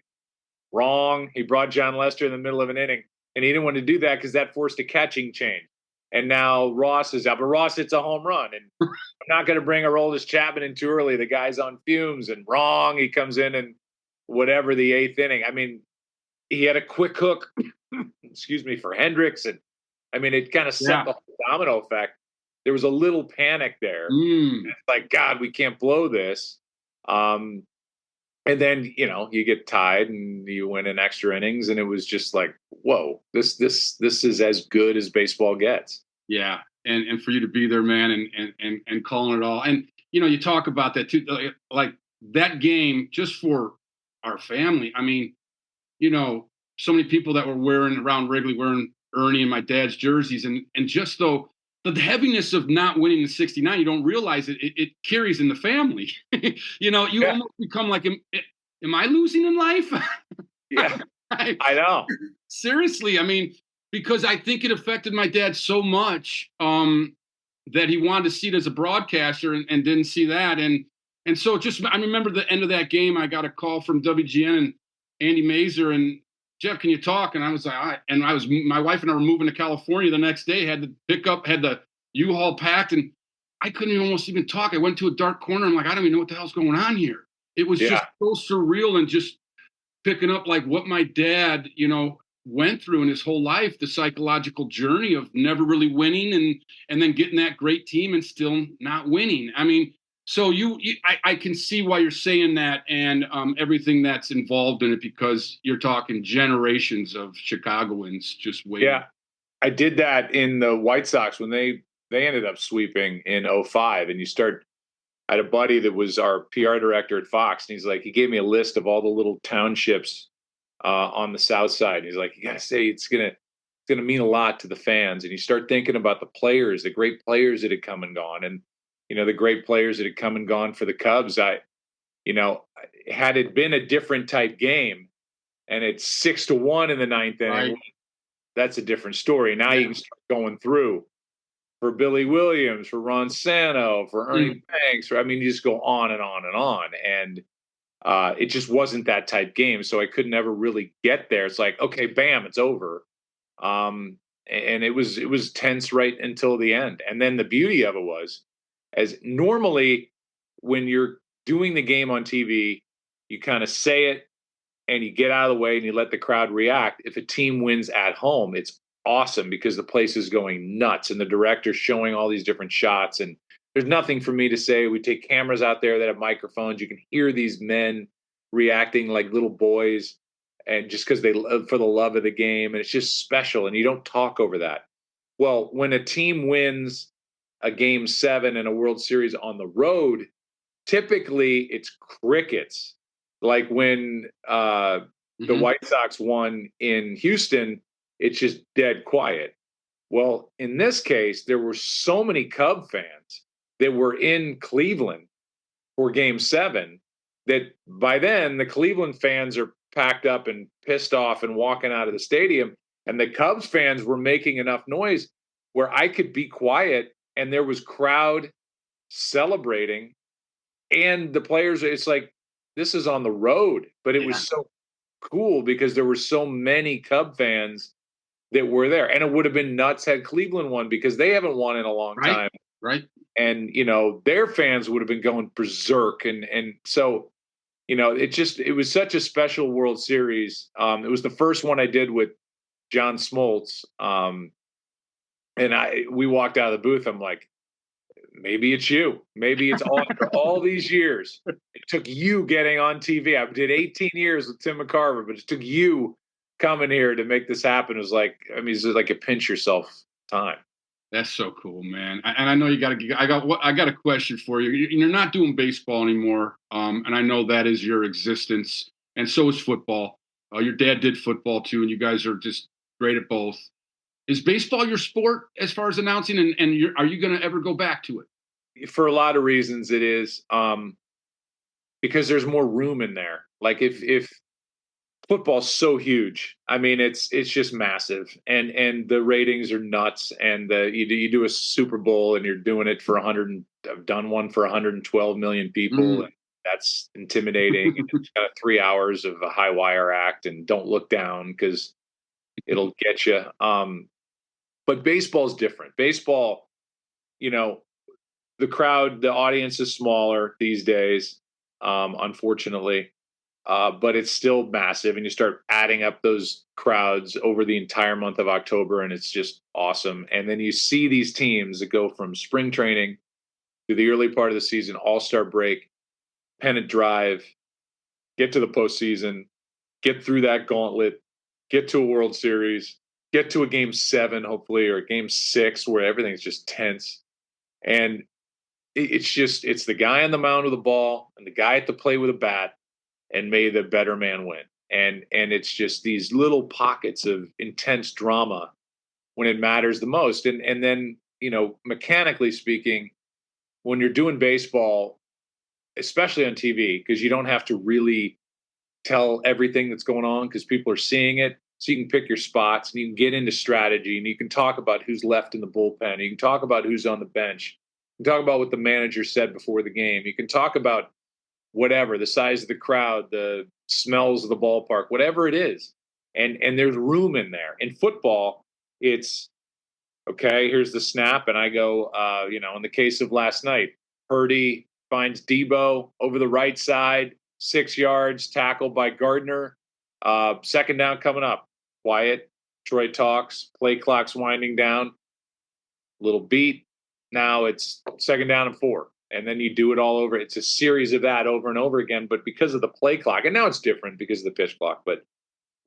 Speaker 4: Wrong. He brought John Lester in the middle of an inning, and he didn't want to do that because that forced a catching change. And now Ross is out, but Ross hits a home run. And I'm not going to bring Aroldis Chapman in too early. The guy's on fumes, and wrong. He comes in and whatever the 8th inning. I mean, he had a quick hook, for Hendricks. And I mean, it kind of set the whole domino effect. There was a little panic there. It's like, God, we can't blow this. And then, you get tied and you win in extra innings. And it was just like, whoa, this is as good as baseball gets.
Speaker 5: Yeah. And for you to be there, man, and calling it all. And, you talk about that too, like that game just for our family. I mean, so many people that were wearing around Wrigley, wearing Ernie and my dad's jerseys. And just though the heaviness of not winning the 69, you don't realize it carries in the family. Almost become like, am I losing in life?
Speaker 4: Yeah, I know.
Speaker 5: Seriously. I mean, because I think it affected my dad so much that he wanted to see it as a broadcaster and didn't see that. And so I remember the end of that game, I got a call from WGN and Andy Mazer and, Jeff, can you talk? And I was like, my wife and I were moving to California the next day, had the U-Haul packed, and I couldn't almost even talk. I went to a dark corner. I'm like, I don't even know what the hell's going on here. It was just so surreal, and just picking up like what my dad, went through in his whole life, the psychological journey of never really winning and then getting that great team and still not winning. I mean, so I can see why you're saying that, and everything that's involved in it, because you're talking generations of Chicagoans just waiting.
Speaker 4: Yeah, I did that in the White Sox when they ended up sweeping in 2005. And I had a buddy that was our PR director at Fox, and he's like, he gave me a list of all the little townships on the South Side. He's like, you got to say it's gonna mean a lot to the fans. And you start thinking about the players, the great players that had come and gone, and the great players that had come and gone for the Cubs. Had it been a different type game, and it's 6-1 in the ninth inning,
Speaker 5: Right.
Speaker 4: that's a different story. Now you can start going through for Billy Williams, for Ron Santo, for Ernie Banks. You just go on and on and on. And it just wasn't that type game. So I could never really get there. It's like, okay, bam, it's over. And it was tense right until the end. And then the beauty of it was, as normally when you're doing the game on TV, you kind of say it and you get out of the way and you let the crowd react. If a team wins at home, it's awesome because the place is going nuts and the director's showing all these different shots. And there's nothing for me to say. We take cameras out there that have microphones. You can hear these men reacting like little boys, and just because they love, for the love of the game. And it's just special. And you don't talk over that. Well, when a team wins a game 7 in a World Series on the road, typically it's crickets. Like when the White Sox won in Houston, it's just dead quiet. Well, in this case, there were so many Cub fans that were in Cleveland for game 7 that by then the Cleveland fans are packed up and pissed off and walking out of the stadium. And the Cubs fans were making enough noise where I could be quiet and there was crowd celebrating. And the players, it's like, this is on the road, but it was so cool because there were so many Cub fans that were there. And it would have been nuts had Cleveland won because they haven't won in a long time.
Speaker 5: Right.
Speaker 4: And, their fans would have been going berserk. And so, it was such a special World Series. It was the first one I did with John Smoltz. And we walked out of the booth. I'm like, maybe it's you. Maybe it's all these years. It took you getting on TV. I did 18 years with Tim McCarver, but it took you coming here to make this happen. It was like, it's like a pinch yourself time.
Speaker 5: That's so cool, man. And I know I got a question for you. You're not doing baseball anymore. And I know that is your existence. And so is football. Your dad did football too. And you guys are just great at both. Is baseball your sport as far as announcing? And are you going to ever go back to it?
Speaker 4: For a lot of reasons it is, because there's more room in there. Like if football's so huge, it's just massive, and the ratings are nuts. And you do a Super Bowl and you're doing it for 100. I've done one for 112 million people, and that's intimidating. And it's got 3 hours of a high wire act, and don't look down because it'll get you. But baseball's different. Baseball, the crowd, the audience is smaller these days, unfortunately. But it's still massive, and you start adding up those crowds over the entire month of October, and it's just awesome. And then you see these teams that go from spring training to the early part of the season, all-star break, pennant drive, get to the postseason, get through that gauntlet, get to a World Series, get to a game 7, hopefully, or a game 6 where everything's just tense. And it's the guy on the mound with the ball and the guy at the plate with a bat, and may the better man win. And it's just these little pockets of intense drama when it matters the most. And then, mechanically speaking, when you're doing baseball, especially on TV, because you don't have to really tell everything that's going on because people are seeing it. So you can pick your spots and you can get into strategy, and you can talk about who's left in the bullpen. You can talk about who's on the bench. You can talk about what the manager said before the game. You can talk about whatever, the size of the crowd, the smells of the ballpark, whatever it is. And there's room in there. In football, it's, okay, here's the snap. And I go, in the case of last night, Purdy finds Debo over the right side, 6 yards, tackled by Gardner. Second down coming up. Quiet. Troy talks. Play clock's winding down. Little beat. Now it's second down and 4. And then you do it all over. It's a series of that over and over again. But because of the play clock, and now it's different because of the pitch clock, but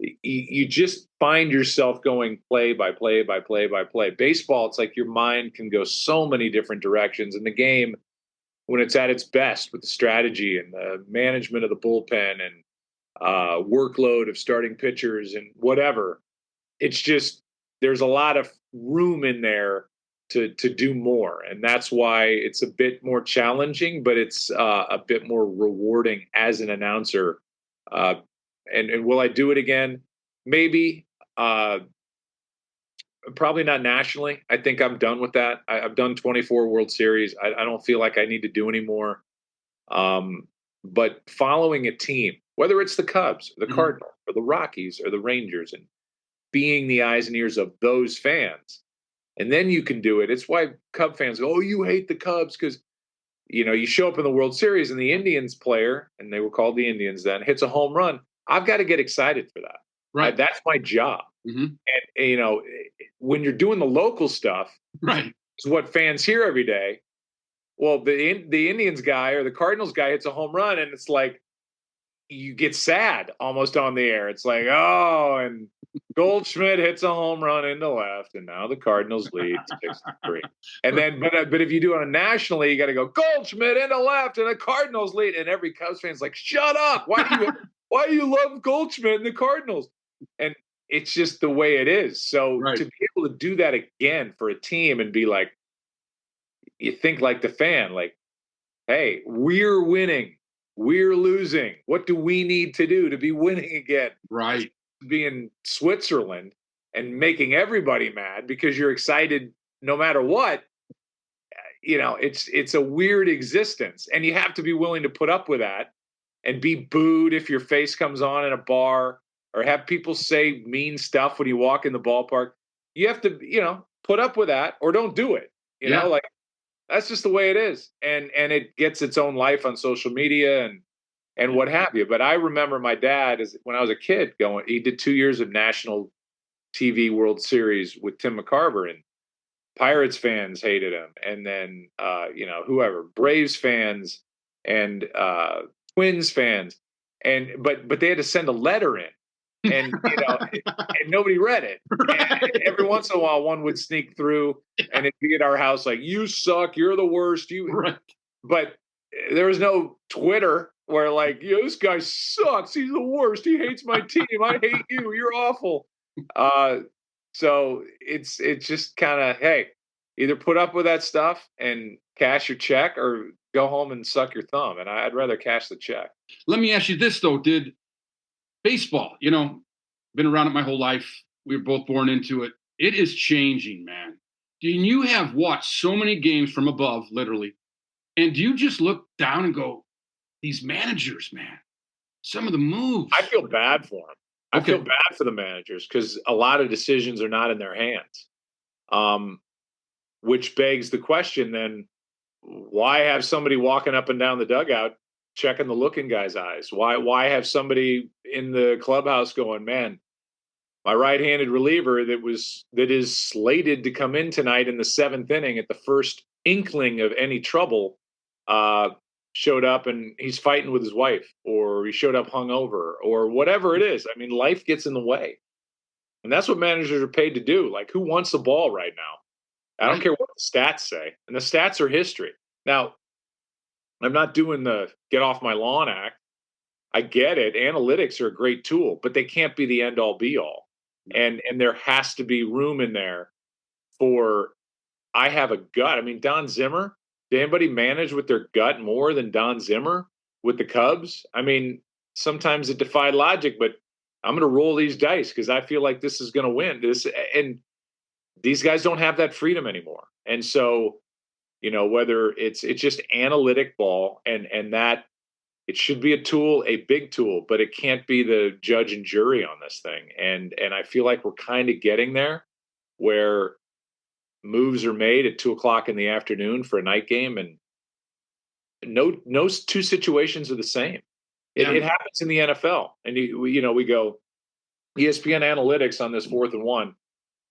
Speaker 4: you just find yourself going play by play by play by play. Baseball, it's like your mind can go so many different directions. In the game, when it's at its best with the strategy and the management of the bullpen and workload of starting pitchers and whatever. It's just there's a lot of room in there to do more, and that's why it's a bit more challenging, but it's a bit more rewarding as an announcer. And will I do it again? Maybe. Probably not nationally. I think I'm done with that. I've done 24 World Series. I don't feel like I need to do anymore. But following a team, whether it's the Cubs, or the Cardinals, or the Rockies, or the Rangers, and being the eyes and ears of those fans, and then you can do it. It's why Cub fans go, "Oh, you hate the Cubs," because you show up in the World Series and the Indians player, and they were called the Indians then, hits a home run. I've got to get excited for that.
Speaker 5: Right.
Speaker 4: That's my job.
Speaker 5: Mm-hmm.
Speaker 4: And when you're doing the local stuff,
Speaker 5: right,
Speaker 4: it's what fans hear every day. Well, the Indians guy or the Cardinals guy hits a home run, and it's like you get sad almost on the air. It's like, oh, and Goldschmidt hits a home run into left, and now the Cardinals lead 6-3. And then, but if you do it nationally, you got to go Goldschmidt into left, and the Cardinals lead, and every Cubs fan's like, shut up! Why do you love Goldschmidt and the Cardinals? And it's just the way it is. So to be able to do that again for a team and be like, you think like the fan, like, hey, we're winning, we're losing. What do we need to do to be winning again?
Speaker 5: Right.
Speaker 4: Be in Switzerland and making everybody mad because you're excited no matter what. It's a weird existence, and you have to be willing to put up with that and be booed if your face comes on in a bar, or have people say mean stuff when you walk in the ballpark. You have to, put up with that or don't do it. Like that's just the way it is. And it gets its own life on social media and what have you. But I remember my dad when I was a kid he did 2 years of national TV World Series with Tim McCarver, and Pirates fans hated him. And then, whoever, Braves fans and Twins fans. But they had to send a letter in. And and nobody read it. And every once in a while, one would sneak through, and it'd be at our house like, "You suck, you're the worst."
Speaker 5: Right.
Speaker 4: But there was no Twitter where like, this guy sucks. He's the worst. He hates my team. I hate you. You're awful. So it's just kind of, hey, either put up with that stuff and cash your check, or go home and suck your thumb. And I'd rather cash the check.
Speaker 5: Let me ask you this though: did baseball, been around it my whole life. We were both born into it. It is changing, man. You have watched so many games from above, literally, and do you just look down and go, these managers, man, some of the moves.
Speaker 4: I feel bad for them. I feel bad for the managers because a lot of decisions are not in their hands. Which begs the question then, why have somebody walking up and down the dugout checking the look in guys' eyes? Why have somebody in the clubhouse going, man, my right-handed reliever that is slated to come in tonight in the 7th inning at the first inkling of any trouble, showed up and he's fighting with his wife, or he showed up hungover, or whatever it is. I mean, life gets in the way. And that's what managers are paid to do. Like, who wants the ball right now? I don't care what the stats say. And the stats are history. Now, I'm not doing the get off my lawn act. I get it. Analytics are a great tool, but they can't be the end all be all. And there has to be room in there for, I have a gut. I mean, Don Zimmer, did anybody manage with their gut more than Don Zimmer with the Cubs? I mean, sometimes it defied logic, but I'm going to roll these dice because I feel like this is going to win. And these guys don't have that freedom anymore. And so, whether it's just analytic ball and that it should be a tool, a big tool, but it can't be the judge and jury on this thing. And I feel like we're kind of getting there, where moves are made at 2:00 in the afternoon for a night game, and no two situations are the same. It happens in the NFL, and we go ESPN analytics on this 4th and 1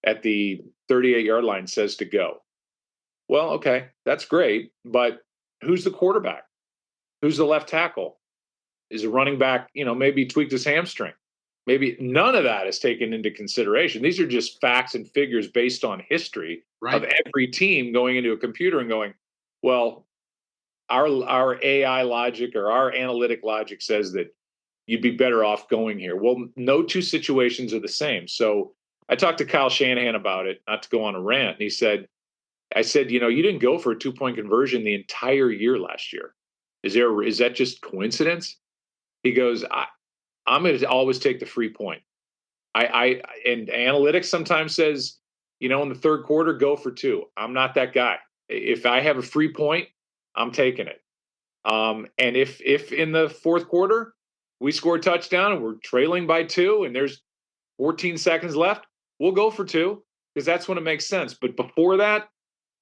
Speaker 4: at the 38-yard line says to go. Well, okay, that's great, but who's the quarterback? Who's the left tackle? Is a running back, maybe he tweaked his hamstring. Maybe none of that is taken into consideration. These are just facts and figures based on history of every team going into a computer and going, well, our AI logic or our analytic logic says that you'd be better off going here. Well, no two situations are the same. So I talked to Kyle Shanahan about it, not to go on a rant. And I said, you didn't go for a 2-point conversion the entire year last year. Is that just coincidence? He goes, I'm going to always take the free point. And analytics sometimes says, in the third quarter, go for 2. I'm not that guy. If I have a free point, I'm taking it. And if in the fourth quarter we score a touchdown and we're trailing by 2 and there's 14 seconds left, we'll go for 2 because that's when it makes sense. But before that,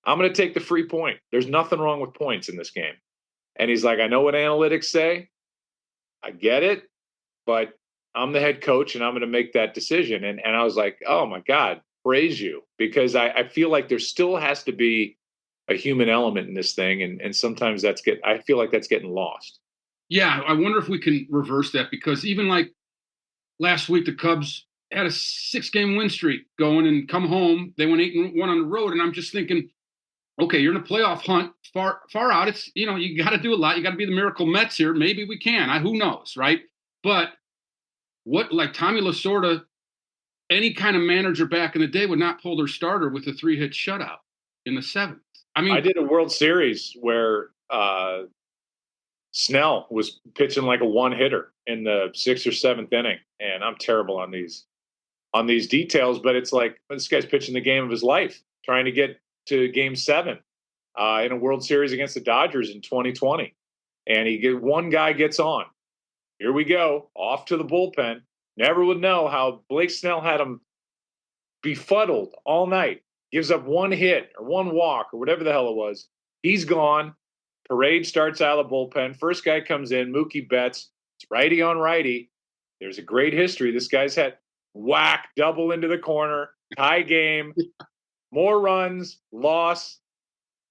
Speaker 4: I'm going to take the free point. There's nothing wrong with points in this game. And he's like, I know what analytics say. I get it, but I'm the head coach and I'm going to make that decision. And I was like, oh my God, praise you. Because I feel like there still has to be a human element in this thing. And sometimes I feel like that's getting lost.
Speaker 5: Yeah. I wonder if we can reverse that, because even like last week, the Cubs had a 6-game win streak going and come home. They went 8-1 on the road. And I'm just thinking, okay, you're in a playoff hunt far out. It's, you got to do a lot. You got to be the Miracle Mets here. Maybe we can. Who knows, right? But like Tommy Lasorda, any kind of manager back in the day would not pull their starter with a 3-hit shutout in the 7th. I mean,
Speaker 4: I did a World Series where Snell was pitching like a one-hitter in the 6th or 7th inning, and I'm terrible on these details, but it's like this guy's pitching the game of his life, trying to get to Game 7 in a World Series against the Dodgers in 2020, and one guy gets on. Here we go, off to the bullpen. Never would know how Blake Snell had him befuddled all night. Gives up 1 hit or 1 walk or whatever the hell it was. He's gone. Parade starts out of the bullpen. First guy comes in, Mookie Betts. It's righty on righty. There's a great history. This guy's had whack, double into the corner, tie game, more runs, loss.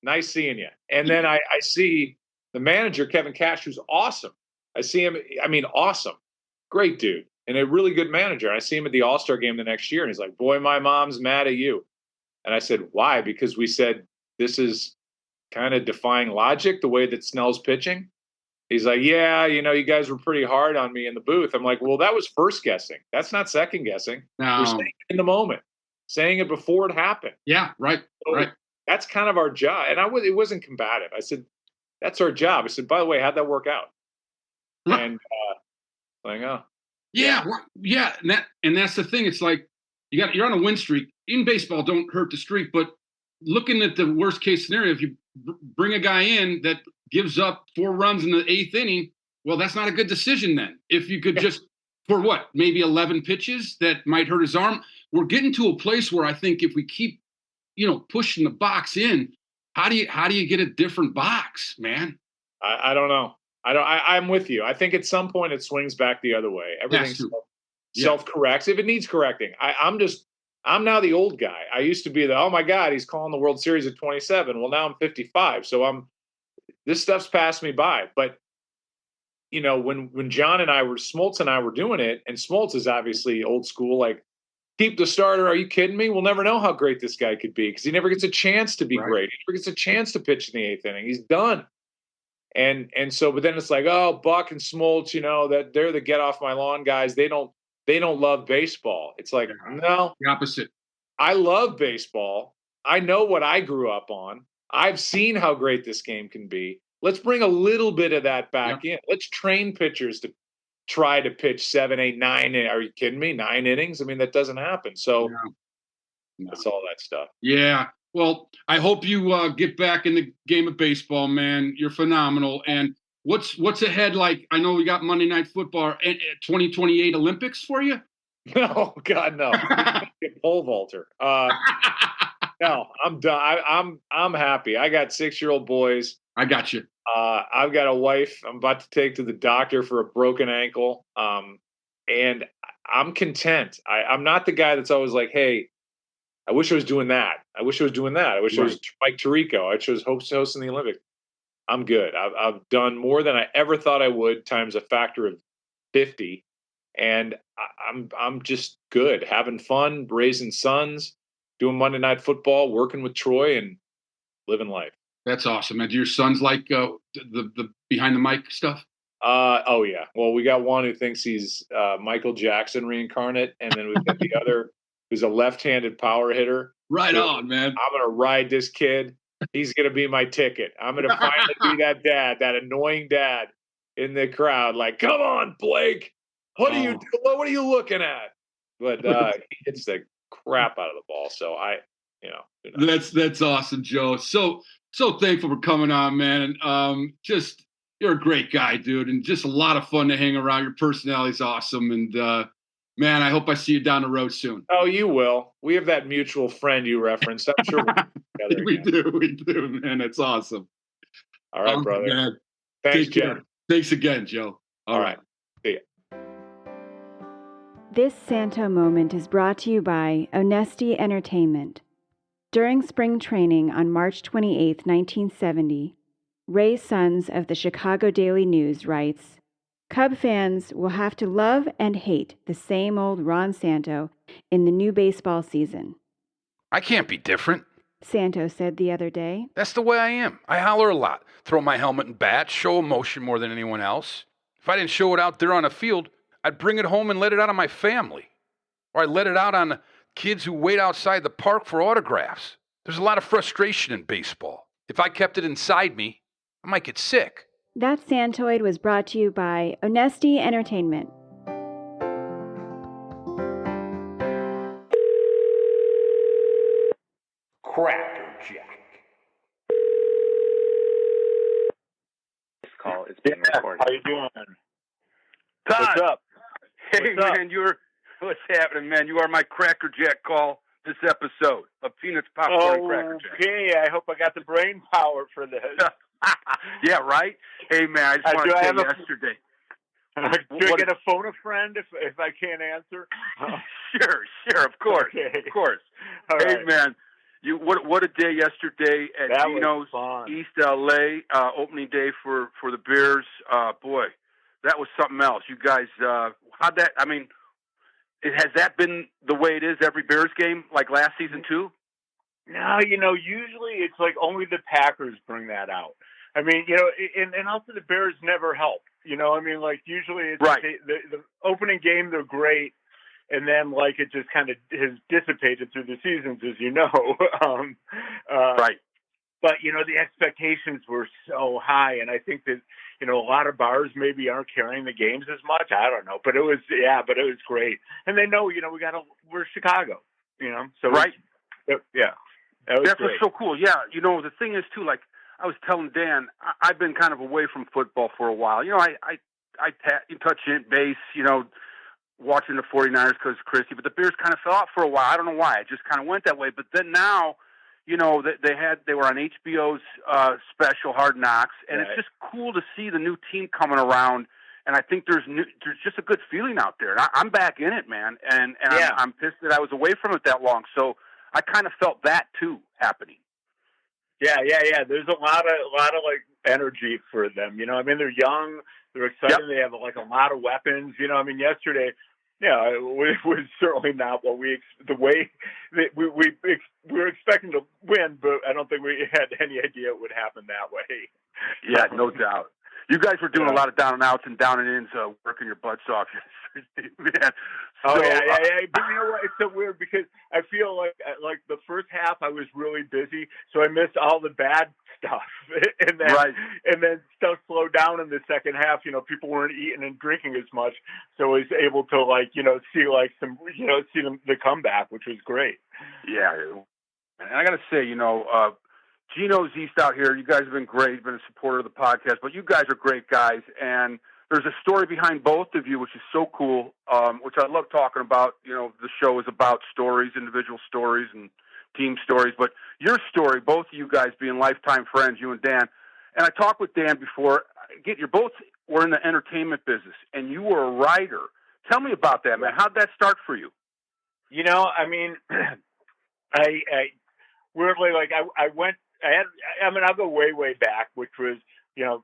Speaker 4: Nice seeing you. And then I see the manager, Kevin Cash, who's awesome. I see him, awesome. Great dude. And a really good manager. I see him at the All-Star game the next year, and he's like, boy, my mom's mad at you. And I said, why? Because we said this is kind of defying logic, the way that Snell's pitching. He's like, yeah, you guys were pretty hard on me in the booth. I'm like, well, that was first guessing. That's not second guessing.
Speaker 5: No.
Speaker 4: We're saying it in the moment, saying it before it happened.
Speaker 5: Yeah, right,
Speaker 4: so
Speaker 5: right.
Speaker 4: That's kind of our job. And it wasn't combative. I said, that's our job. I said, by the way, how'd that work out? Right. And
Speaker 5: yeah, and that's the thing. It's like you're on a win streak. In baseball, don't hurt the streak, but looking at the worst case scenario, if you bring a guy in that gives up 4 runs in the 8th inning, well, that's not a good decision then. If you could just, for what, maybe 11 pitches that might hurt his arm. We're getting to a place where I think if we keep, pushing the box in, how do you get a different box, man?
Speaker 4: I don't know. I'm with you. I think at some point it swings back the other way. Everything self-corrects if it needs correcting. I'm now the old guy. I used to be oh my God, he's calling the World Series at 27. Well, now I'm 55. So this stuff's passed me by. But, when John and Smoltz and I were doing it, and Smoltz is obviously old school, like, keep the starter. Are you kidding me? We'll never know how great this guy could be because he never gets a chance to be great. He never gets a chance to pitch in the 8th inning. He's done. And so, but then it's like, oh, Buck and Smoltz, that they're the get off my lawn guys. They don't love baseball. It's like, no,
Speaker 5: the opposite.
Speaker 4: I love baseball. I know what I grew up on. I've seen how great this game can be. Let's bring a little bit of that back in. Let's train pitchers to try to pitch 7, 8, 9. Are you kidding me? 9 innings? I mean, that doesn't happen. So that's all that stuff.
Speaker 5: Yeah. Well, I hope you get back in the game of baseball, man. You're phenomenal. And what's ahead? Like, I know we got Monday Night Football, 2028 Olympics for you.
Speaker 4: No, God, no. Pole vaulter. No, I'm done. I'm happy. I got 6-year-old boys.
Speaker 5: I got you.
Speaker 4: I've got a wife I'm about to take to the doctor for a broken ankle. And I'm content. I'm not the guy that's always like, hey, I wish I was doing that. I wish I was doing that. I wish I was Mike Tirico. I wish I was hosting the Olympics. I'm good. I've done more than I ever thought I would, times a factor of 50. And I'm just good, having fun, raising sons, doing Monday Night Football, working with Troy, and living life.
Speaker 5: That's awesome. And do your sons like the behind the mic stuff?
Speaker 4: Oh yeah. Well, we got one who thinks he's Michael Jackson reincarnate, and then we've got the other who's a left-handed power hitter.
Speaker 5: Right on, man.
Speaker 4: I'm gonna ride this kid. He's gonna be my ticket. I'm gonna finally be that dad, that annoying dad in the crowd. Like, come on, Blake. What are you looking at? But he hits the crap out of the ball. So
Speaker 5: That's awesome, Joe. So thankful for coming on, man. Just you're a great guy, dude, and just a lot of fun to hang around. Your personality's awesome, and man, I hope I see you down the road soon.
Speaker 4: Oh, you will. We have that mutual friend you referenced. I'm sure
Speaker 5: we do, man. That's awesome.
Speaker 4: All right, brother.
Speaker 5: Man.
Speaker 4: Thanks, Jim.
Speaker 5: Thanks again, Joe. All right.
Speaker 4: See ya.
Speaker 3: This Santo moment is brought to you by Onesti Entertainment. During spring training on March 28, 1970, Ray Sons of the Chicago Daily News writes, Cub fans will have to love and hate the same old Ron Santo in the new baseball season.
Speaker 1: I can't be different.
Speaker 3: Santo said the other day.
Speaker 1: That's the way I am. I holler a lot, throw my helmet and bat, show emotion more than anyone else. If I didn't show it out there on the field, I'd bring it home and let it out on my family. Or I'd let it out on kids who wait outside the park for autographs. There's a lot of frustration in baseball. If I kept it inside me, I might get sick.
Speaker 3: That Santoid was brought to you by Onesti Entertainment.
Speaker 2: Crackerjack. This call is being recorded.
Speaker 6: How you doing?
Speaker 7: Todd.
Speaker 6: What's up?
Speaker 7: Hey, man, what's happening, man? You are my crackerjack call this episode of Peanuts, Popcorn, and Crackerjack.
Speaker 6: Okay, I hope I got the brain power for this.
Speaker 7: Yeah, right? Hey, man, I just want to say yesterday.
Speaker 6: Do I get a phone a friend if I can't answer?
Speaker 7: Sure, of course.
Speaker 6: Okay.
Speaker 7: Of course.
Speaker 6: All
Speaker 7: hey,
Speaker 6: right.
Speaker 7: man, what a day yesterday at
Speaker 6: That
Speaker 7: Gino's
Speaker 6: was fun.
Speaker 7: East L.A., opening day for the Bears. Boy, that was something else. You guys, how'd that, I mean, has that been the way it is every Bears game, like last season too?
Speaker 6: No, usually it's like only the Packers bring that out. I mean, and also the Bears never help. I mean, like usually it's
Speaker 7: right.
Speaker 6: The opening game, they're great. And then, like, it just kind of has dissipated through the seasons, as you know.
Speaker 7: Right.
Speaker 6: But, the expectations were so high. And I think that, a lot of bars maybe aren't carrying the games as much. I don't know. But it was great. And they know, we're Chicago, So
Speaker 7: right.
Speaker 6: Yeah. That was
Speaker 7: That's
Speaker 6: great.
Speaker 7: what's so cool. Yeah. The thing is, too, like I was telling Dan, I've been kind of away from football for a while. I touch base, watching the 49ers because of Christie, but the Bears kind of fell out for a while. I don't know why. It just kind of went that way. But then now, they were on HBO's special Hard Knocks, and
Speaker 6: right.
Speaker 7: It's just cool to see the new team coming around. And I think there's just a good feeling out there. And I'm back in it, man. And
Speaker 6: yeah.
Speaker 7: I'm pissed that I was away from it that long. So I kind of felt that too happening.
Speaker 6: Yeah. There's a lot of like energy for them. I mean, they're young, they're excited.
Speaker 7: Yep.
Speaker 6: They have like a lot of weapons. I mean, yesterday, it was certainly not what we were expecting to win, but I don't think we had any idea it would happen that way.
Speaker 7: Yeah, no doubt. You guys were doing a lot of down and outs and down and ins, working your butts off yesterday, man.
Speaker 6: So, yeah. But you know what? It's so weird because I feel like the first half I was really busy, so I missed all the bad stuff, and then stuff slowed down in the second half. People weren't eating and drinking as much, so I was able to see the comeback, which was great.
Speaker 7: Yeah, and I got to say, Gino's East out here, you guys have been great. You've been a supporter of the podcast, but you guys are great guys. And there's a story behind both of you, which is so cool, which I love talking about. The show is about stories, individual stories and team stories. But your story, both of you guys being lifetime friends, you and Dan. And I talked with Dan before. You both were in the entertainment business, and you were a writer. Tell me about that, man. How'd that start for you?
Speaker 6: I mean, I weirdly, I'll go way back, which was, a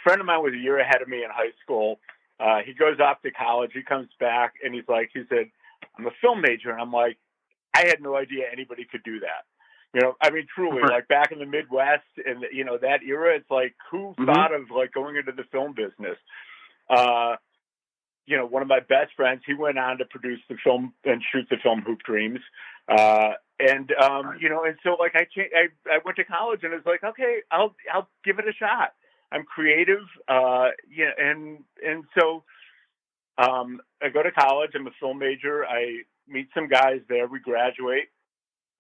Speaker 6: friend of mine was a year ahead of me in high school. He goes off to college. He comes back and he said, I'm a film major. And I'm like, I had no idea anybody could do that. Truly, like back in the Midwest and, that era, it's like, who thought of like going into the film business? One of my best friends, he went on to produce the film and shoot the film Hoop Dreams. And so like I went to college and it's like, okay, I'll give it a shot. I'm creative. And so I go to college. I'm a film major. I meet some guys there. We graduate.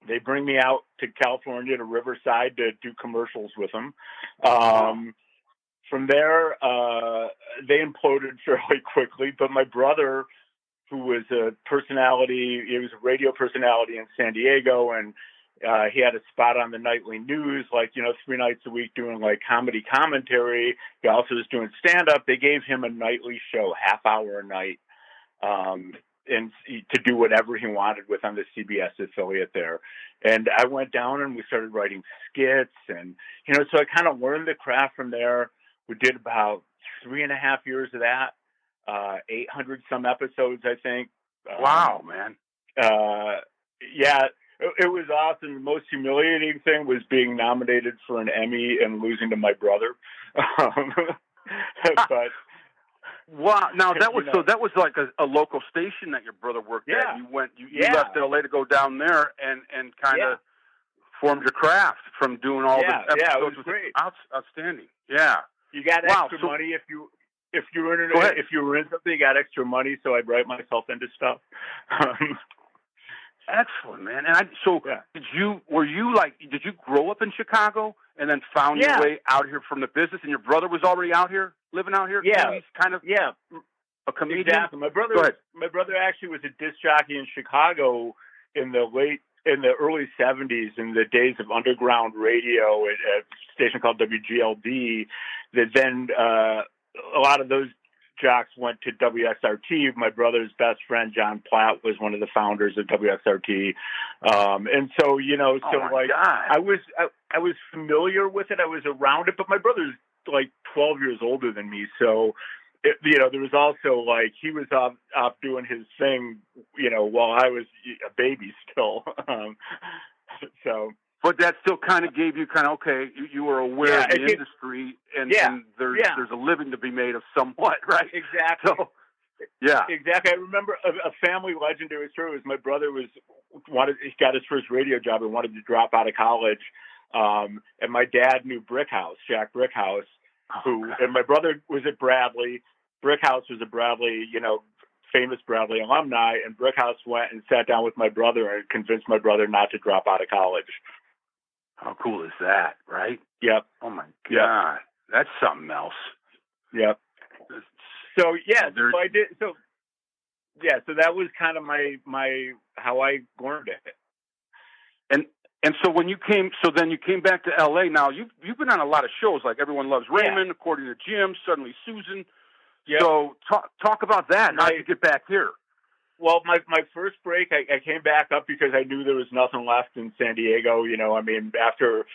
Speaker 6: They bring me out to California, to Riverside, to do commercials with them. From there, they imploded fairly quickly. But my brother, who was a personality, he was a radio personality in San Diego, and he had a spot on the nightly news, 3 nights a week doing comedy commentary. He also was doing stand-up. They gave him a nightly show, half hour a night, and to do whatever he wanted with on the CBS affiliate there. And I went down and we started writing skits, and so I kind of learned the craft from there. We did about 3.5 years of that, 800 some episodes, I think.
Speaker 7: Wow, man.
Speaker 6: Yeah, it was awesome. The most humiliating thing was being nominated for an Emmy and losing to my brother. But
Speaker 7: wow, now that was that was like a local station that your brother worked at. You left LA to go down there and kind of formed your craft from doing all the episodes.
Speaker 6: Yeah, it was great.
Speaker 7: Outstanding. Yeah.
Speaker 6: You got extra money if you were in something, you got extra money, so I'd write myself into stuff.
Speaker 7: Excellent, man. And did you grow up in Chicago and then found your way out here from the business, and your brother was already living out here?
Speaker 6: Yeah.
Speaker 7: He's kind of a comedian.
Speaker 6: Exactly. My brother actually was a disc jockey in Chicago in the early 70s, in the days of underground radio at a station called WGLD. That then a lot of those jocks went to WSRT. My brother's best friend, John Platt, was one of the founders of WSRT. And so, I was familiar with it. I was around it, but my brother's 12 years older than me. So, there was also he was off doing his thing, while I was a baby still.
Speaker 7: But that still kind of gave you okay, you were aware of the industry, and there's a living to be made of somewhat, right?
Speaker 6: Exactly.
Speaker 7: So, yeah.
Speaker 6: Exactly. I remember a family legendary story was my brother he got his first radio job and wanted to drop out of college. And my dad knew Jack Brickhouse, and my brother was at Bradley. Brickhouse was a Bradley, famous Bradley alumni, and Brickhouse went and sat down with my brother and convinced my brother not to drop out of college.
Speaker 7: How cool is that, right?
Speaker 6: Yep.
Speaker 7: Oh my God, that's something else.
Speaker 6: Yep. So I did. So that was kind of my how I learned it.
Speaker 7: And so when you came back to LA. Now you've been on a lot of shows like Everyone Loves Raymond, According to Jim, Suddenly Susan. Yep. So talk about that. How did you get back here?
Speaker 6: Well, my first break, I came back up because I knew there was nothing left in San Diego. After,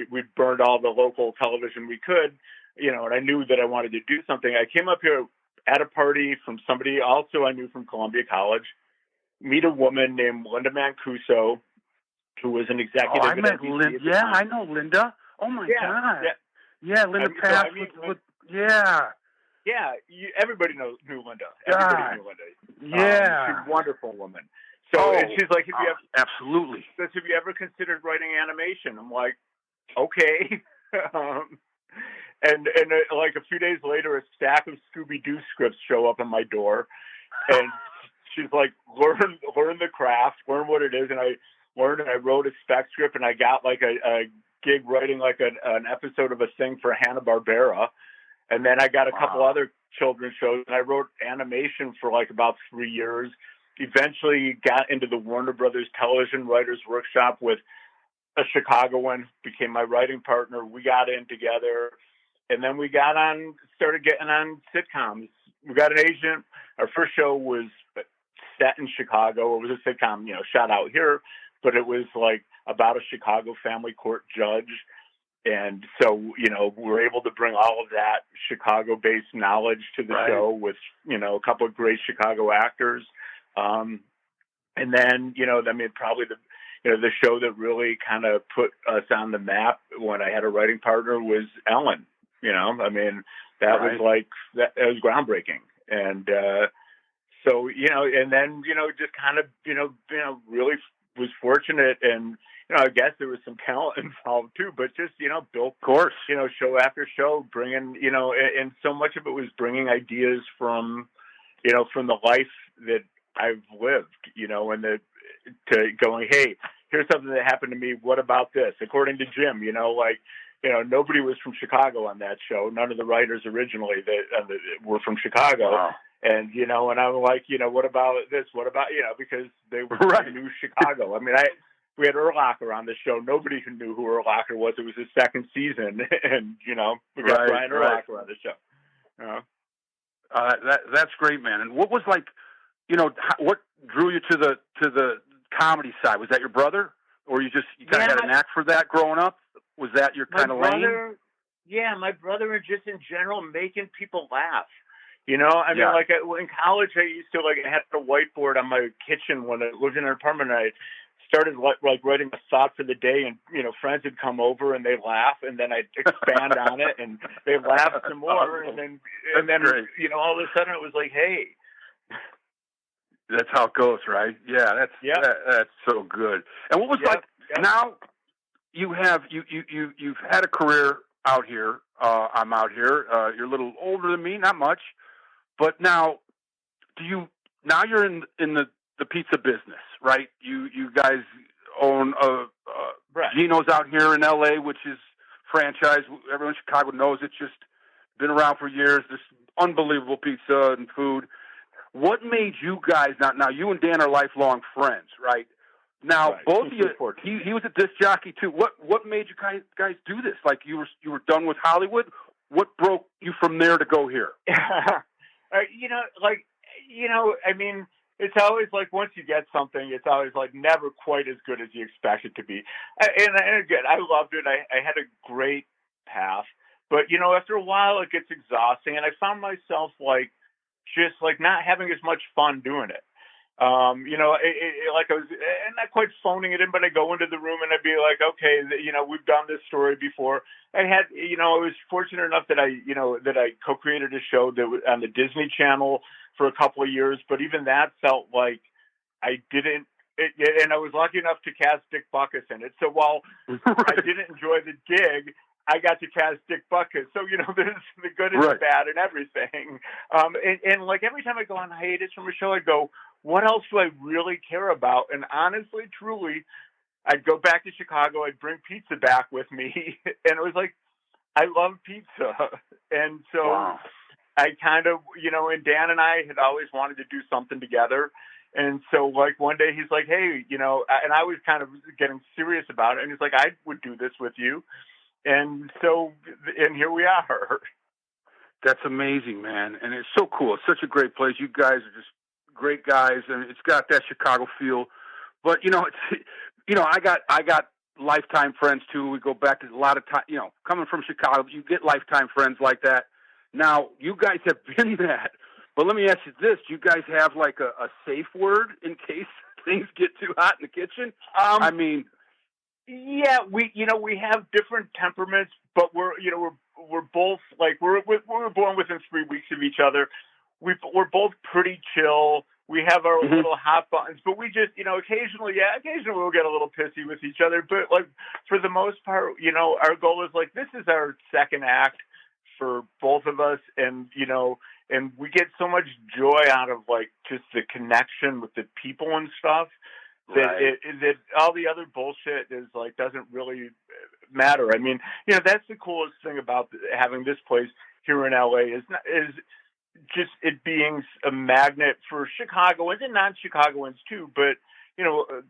Speaker 6: we'd burned all the local television we could, and I knew that I wanted to do something. I came up here at a party from somebody also I knew from Columbia College, meet a woman named Linda Mancuso, who was an executive.
Speaker 7: Oh, I met Linda. Yeah, I know Linda. Oh, my God. Yeah, Linda passed with
Speaker 6: Yeah, everybody knew Linda. Everybody knew Linda.
Speaker 7: Yeah.
Speaker 6: She's a wonderful woman. So and she's like,
Speaker 7: absolutely.
Speaker 6: Says, have you ever considered writing animation? I'm like, okay. And a few days later, a stack of Scooby-Doo scripts show up on my door. And she's like, learn the craft, learn what it is. And I learned, and I wrote a spec script, and I got a gig writing an episode of a thing for Hanna-Barbera. And then I got a couple other children's shows, and I wrote animation for about 3 years. Eventually got into the Warner Brothers Television Writers Workshop with a Chicagoan, became my writing partner. We got in together, and then we started getting on sitcoms. We got an agent. Our first show was set in Chicago. It was a sitcom, shot out here, but it was about a Chicago family court judge. And so, we were able to bring all of that Chicago-based knowledge to the show with, a couple of great Chicago actors. And then, probably the show that really kind of put us on the map when I had a writing partner was Ellen. that was like that was groundbreaking. And so and then just kind of really was fortunate, and I guess there was some talent involved too, but just built,
Speaker 7: of course,
Speaker 6: show after show, bringing and so much of it was bringing ideas from from the life that I've lived, and to going, hey, here's something that happened to me. What about this? According to Jim, nobody was from Chicago on that show. None of the writers originally that were from Chicago.
Speaker 7: Wow.
Speaker 6: And, and I'm like, what about this? What about, because they knew Chicago. I mean, we had Urlacher on the show. Nobody who knew who Urlacher was. It was his second season. And, we got Brian Urlacher on the show.
Speaker 7: That's great, man. And what was like, what drew you to the comedy side? Was that your brother, or you kind of had a knack for that growing up? Was that your kind of lane?
Speaker 6: Yeah, my brother, and just in general, making people laugh. I mean, like in college, I used to I had a whiteboard on my kitchen when I lived in an apartment. And I started like writing a thought for the day, and friends would come over and they laugh, and then I'd expand on it, and they laugh some more, and then
Speaker 7: great.
Speaker 6: All of a sudden it was like, hey.
Speaker 7: That's how it goes, right? Yeah, that's so good. And what was now you've had a career out here. I'm out here. You're a little older than me, not much, but now you're in the pizza business, right? You guys own Gino's out here in LA, which is franchise. Everyone in Chicago knows it. Just been around for years. This unbelievable pizza and food. What made you guys now? You and Dan are lifelong friends, right? Now, both of you. He was a disc jockey too. What made you guys do this? Like you were done with Hollywood. What broke you from there to go here?
Speaker 6: I mean, it's always like once you get something, it's always like never quite as good as you expect it to be. And again, I loved it. I had a great path, but after a while, it gets exhausting, and I found myself just not having as much fun doing it. I was not quite phoning it in, but I go into the room and I'd be like, okay, we've done this story before. I had, I was fortunate enough that I co-created a show that was on the Disney Channel for a couple of years, but even that felt like I didn't, and I was lucky enough to cast Dick Buckus in it. So while I didn't enjoy the gig, I got to cast Dick Buckus. So, there's the good and the bad and everything. And every time I go on hiatus from a show, I go, what else do I really care about? And honestly, truly, I'd go back to Chicago. I'd bring pizza back with me. And it was like, I love pizza. And so I kind of, and Dan and I had always wanted to do something together. And so one day he's like, hey, and I was kind of getting serious about it. And he's like, I would do this with you. And so, and here we are.
Speaker 7: That's amazing, man. And it's so cool. It's such a great place. You guys are just great guys, and it's got that Chicago feel. But, I got lifetime friends too. We go back to a lot of time, coming from Chicago, you get lifetime friends like that. Now, you guys have been that. But let me ask you this. Do you guys have a safe word in case things get too hot in the kitchen?
Speaker 6: Yeah, we have different temperaments, but we're both we were born within 3 weeks of each other. We're both pretty chill. We have our little hot buttons, but we just, occasionally we'll get a little pissy with each other. But for the most part, our goal is this is our second act for both of us, and and we get so much joy out of just the connection with the people and stuff. That all the other bullshit is doesn't really matter. I mean, that's the coolest thing about having this place here in LA is just it being a magnet for Chicagoans and non-Chicagoans too. But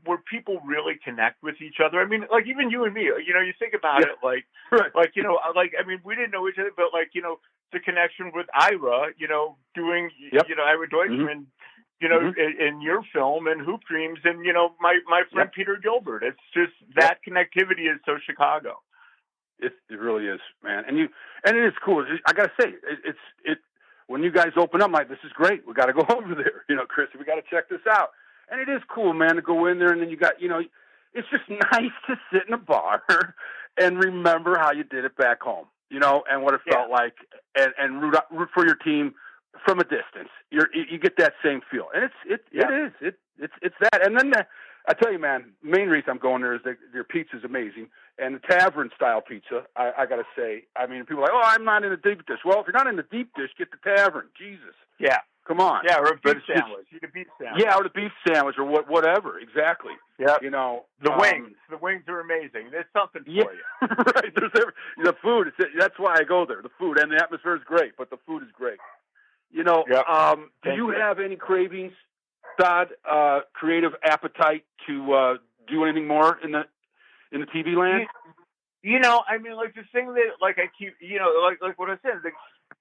Speaker 6: where people really connect with each other. I mean, even you and me. You think about it, I mean, we didn't know each other, but the connection with Ira. Doing Ira Deutschman. In your film and Hoop Dreams and, my friend Peter Gilbert. It's just that connectivity is so Chicago.
Speaker 7: It really is, man. And it is cool. I got to say, it when you guys open up, I'm like, this is great. We got to go over there. Chris, we got to check this out. And it is cool, man, to go in there and then you got, it's just nice to sit in a bar and remember how you did it back home. you know, and what it felt like, and root for your team from a distance. You get that same feel, and it's that. And then I tell you, man, the main reason I'm going there is that their pizza is amazing, and the tavern style pizza. I got to say, I mean, people are like, oh, I'm not in the deep dish. Well, if you're not in the deep dish, get the tavern. Jesus.
Speaker 6: Yeah.
Speaker 7: Come on.
Speaker 6: Yeah, or a beef sandwich. Eat a beef sandwich.
Speaker 7: Yeah, or the beef sandwich, or whatever. Exactly.
Speaker 6: Yeah.
Speaker 7: You know,
Speaker 6: the wings. The wings are amazing. There's something for you.
Speaker 7: Right. The food. That's why I go there. The food and the atmosphere is great, but the food is great. You know, do you have any cravings, Tod? Creative appetite to do anything more in the TV land?
Speaker 6: You know, I mean, like the thing that, like I keep, you know, like what I said,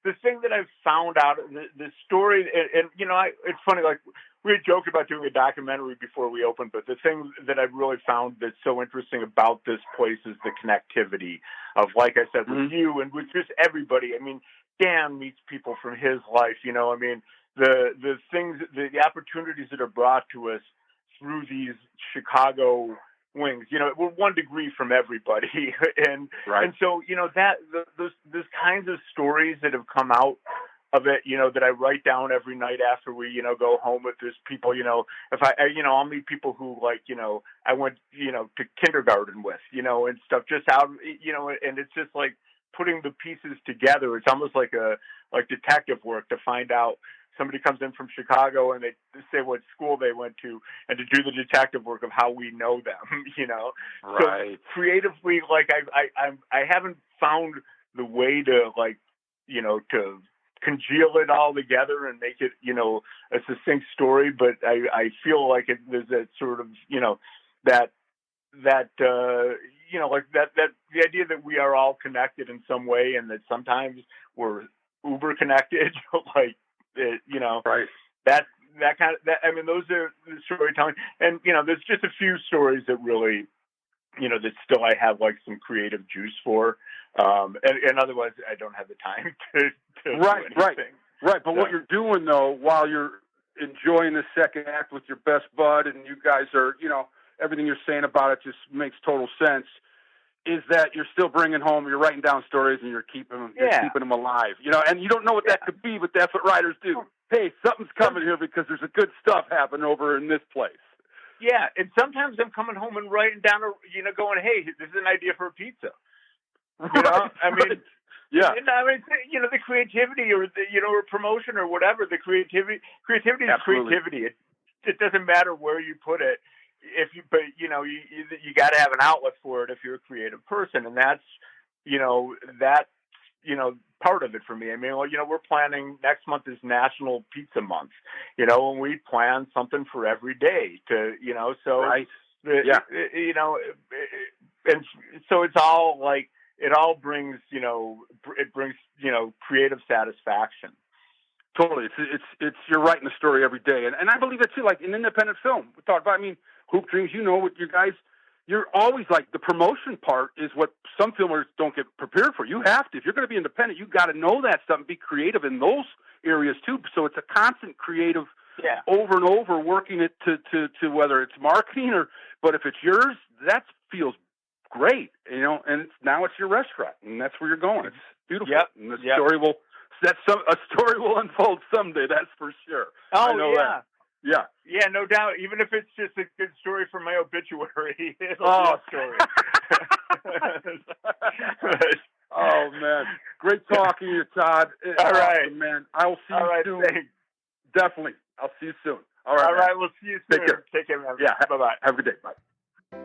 Speaker 6: the thing that I've found out, the story, and you know, it's funny, like we had joked about doing a documentary before we opened, but the thing that I've really found that's so interesting about this place is the connectivity of, like I said, with you and with just everybody. I mean, Dan meets people from his life, you know, I mean, the things, the opportunities that are brought to us through these Chicago wings, you know, we're 1 degree from everybody. And so, you know, that those kinds of stories that have come out of it, you know, that I write down every night after we, you know, go home with this people, you know, if you know, I'll meet people who, like, you know, I went, you know, to kindergarten with, you know, and stuff just out, you know, and it's just like putting the pieces together. It's almost like detective work to find out. Somebody comes in from Chicago and they say what school they went to, and to do the detective work of how we know them, you know.
Speaker 7: Right.
Speaker 6: So creatively, like I haven't found the way to, like, you know, to congeal it all together and make it, you know, a succinct story. But I feel like there's that sort of, you know, that you know, like that the idea that we are all connected in some way, and that sometimes we're uber connected, like. You know, that kind of, I mean, those are the storytelling, and you know, there's just a few stories that really, you know, that still I have like some creative juice for, and otherwise I don't have the time to do anything. Right. But what you're doing though, while you're enjoying the second act with your best bud, and you guys are, you know, everything you're saying about it just makes total sense. Is that you're still bringing home, you're writing down stories, and you're keeping them alive, you know, and you don't know what that could be, but that's what writers do. Hey, something's coming here because there's a good stuff happening over in this place. Yeah, and sometimes I'm coming home and writing down, you know, going, hey, this is an idea for a pizza. You know, I mean, and I mean, you know, the creativity or the, you know, or promotion or whatever, the creativity is creativity. It doesn't matter where you put it. But you know, you got to have an outlet for it if you're a creative person, and that's part of it for me. I mean, well, you know, we're planning next month is National Pizza Month, you know, and we plan something for every day to, you know, so you know, and so it's all like it all brings, you know, creative satisfaction. Totally, it's you're writing a story every day, and I believe that too. Like in independent film, we talked about. I mean, Hoop Dreams, you know, with your guys, you're always like the promotion part is what some filmmakers don't get prepared for. You have to, if you're going to be independent, you got to know that stuff and be creative in those areas too. So it's a constant creative, over and over, working it to whether it's marketing but if it's yours, that feels great, you know. And now it's your restaurant, and that's where you're going. It's beautiful. Yep. And the story will. A story will unfold someday, that's for sure. Oh, I know that. Yeah, no doubt. Even if it's just a good story for my obituary, it'll be a story. Oh, man. Great talking to you, Tod. All right. Man, I will see you soon. Thanks. Definitely. I'll see you soon. All right, we'll see you soon. Take care, man. Yeah, bye-bye. Have a good day. Bye.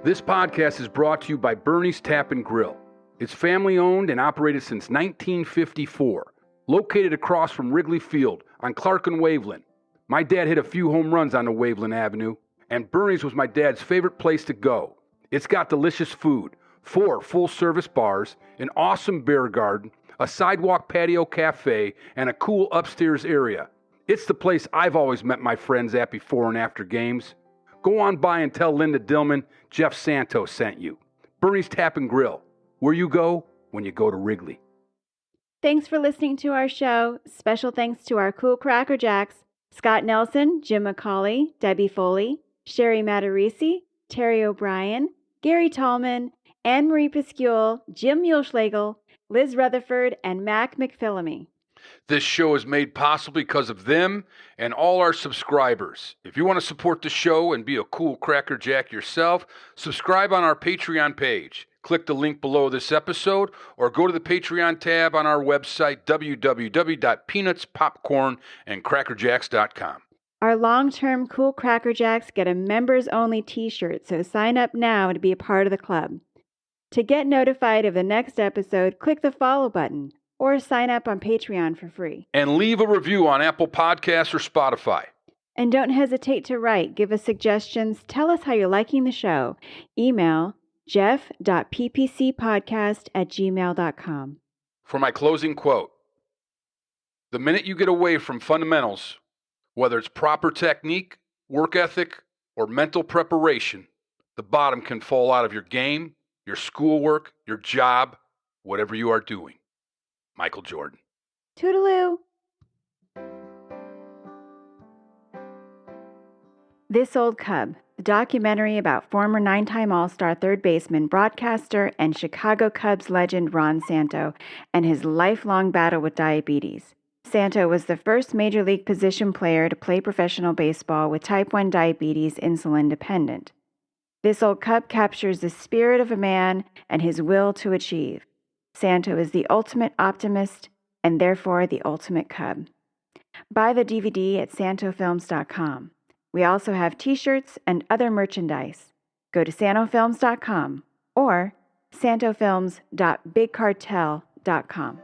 Speaker 1: This podcast is brought to you by Bernie's Tap and Grill. It's family-owned and operated since 1954. Located across from Wrigley Field on Clark and Waveland. My dad hit a few home runs on the Waveland Avenue, and Bernie's was my dad's favorite place to go. It's got delicious food, 4 full-service bars, an awesome beer garden, a sidewalk patio cafe, and a cool upstairs area. It's the place I've always met my friends at before and after games. Go on by and tell Linda Dillman Jeff Santos sent you. Bernie's Tap and Grill, where you go when you go to Wrigley.
Speaker 3: Thanks for listening to our show. Special thanks to our cool crackerjacks, Scott Nelson, Jim McCauley, Debbie Foley, Sherry Matarisi, Terry O'Brien, Gary Tallman, Anne-Marie Piscule, Jim Muleschlegel, Liz Rutherford, and Mac McPhillamy.
Speaker 1: This show is made possible because of them and all our subscribers. If you want to support the show and be a cool crackerjack yourself, subscribe on our Patreon page. Click the link below this episode or go to the Patreon tab on our website, www.peanutspopcornandcrackerjacks.com.
Speaker 3: Our long-term cool crackerjacks get a members-only t-shirt, so sign up now to be a part of the club. To get notified of the next episode, click the follow button or sign up on Patreon for free.
Speaker 1: And leave a review on Apple Podcasts or Spotify.
Speaker 3: And don't hesitate to write, give us suggestions, tell us how you're liking the show. Email jeff.ppcpodcast@gmail.com.
Speaker 1: For my closing quote, the minute you get away from fundamentals, whether it's proper technique, work ethic, or mental preparation, the bottom can fall out of your game, your schoolwork, your job, whatever you are doing. Michael Jordan.
Speaker 3: Toodaloo. This Old Cub, the documentary about former 9-time All-Star third baseman, broadcaster, and Chicago Cubs legend Ron Santo and his lifelong battle with diabetes. Santo was the first major league position player to play professional baseball with type 1 diabetes, insulin dependent. This Old Cub captures the spirit of a man and his will to achieve. Santo is the ultimate optimist and therefore the ultimate Cub. Buy the DVD at santofilms.com. We also have t-shirts and other merchandise. Go to santofilms.com or santofilms.bigcartel.com.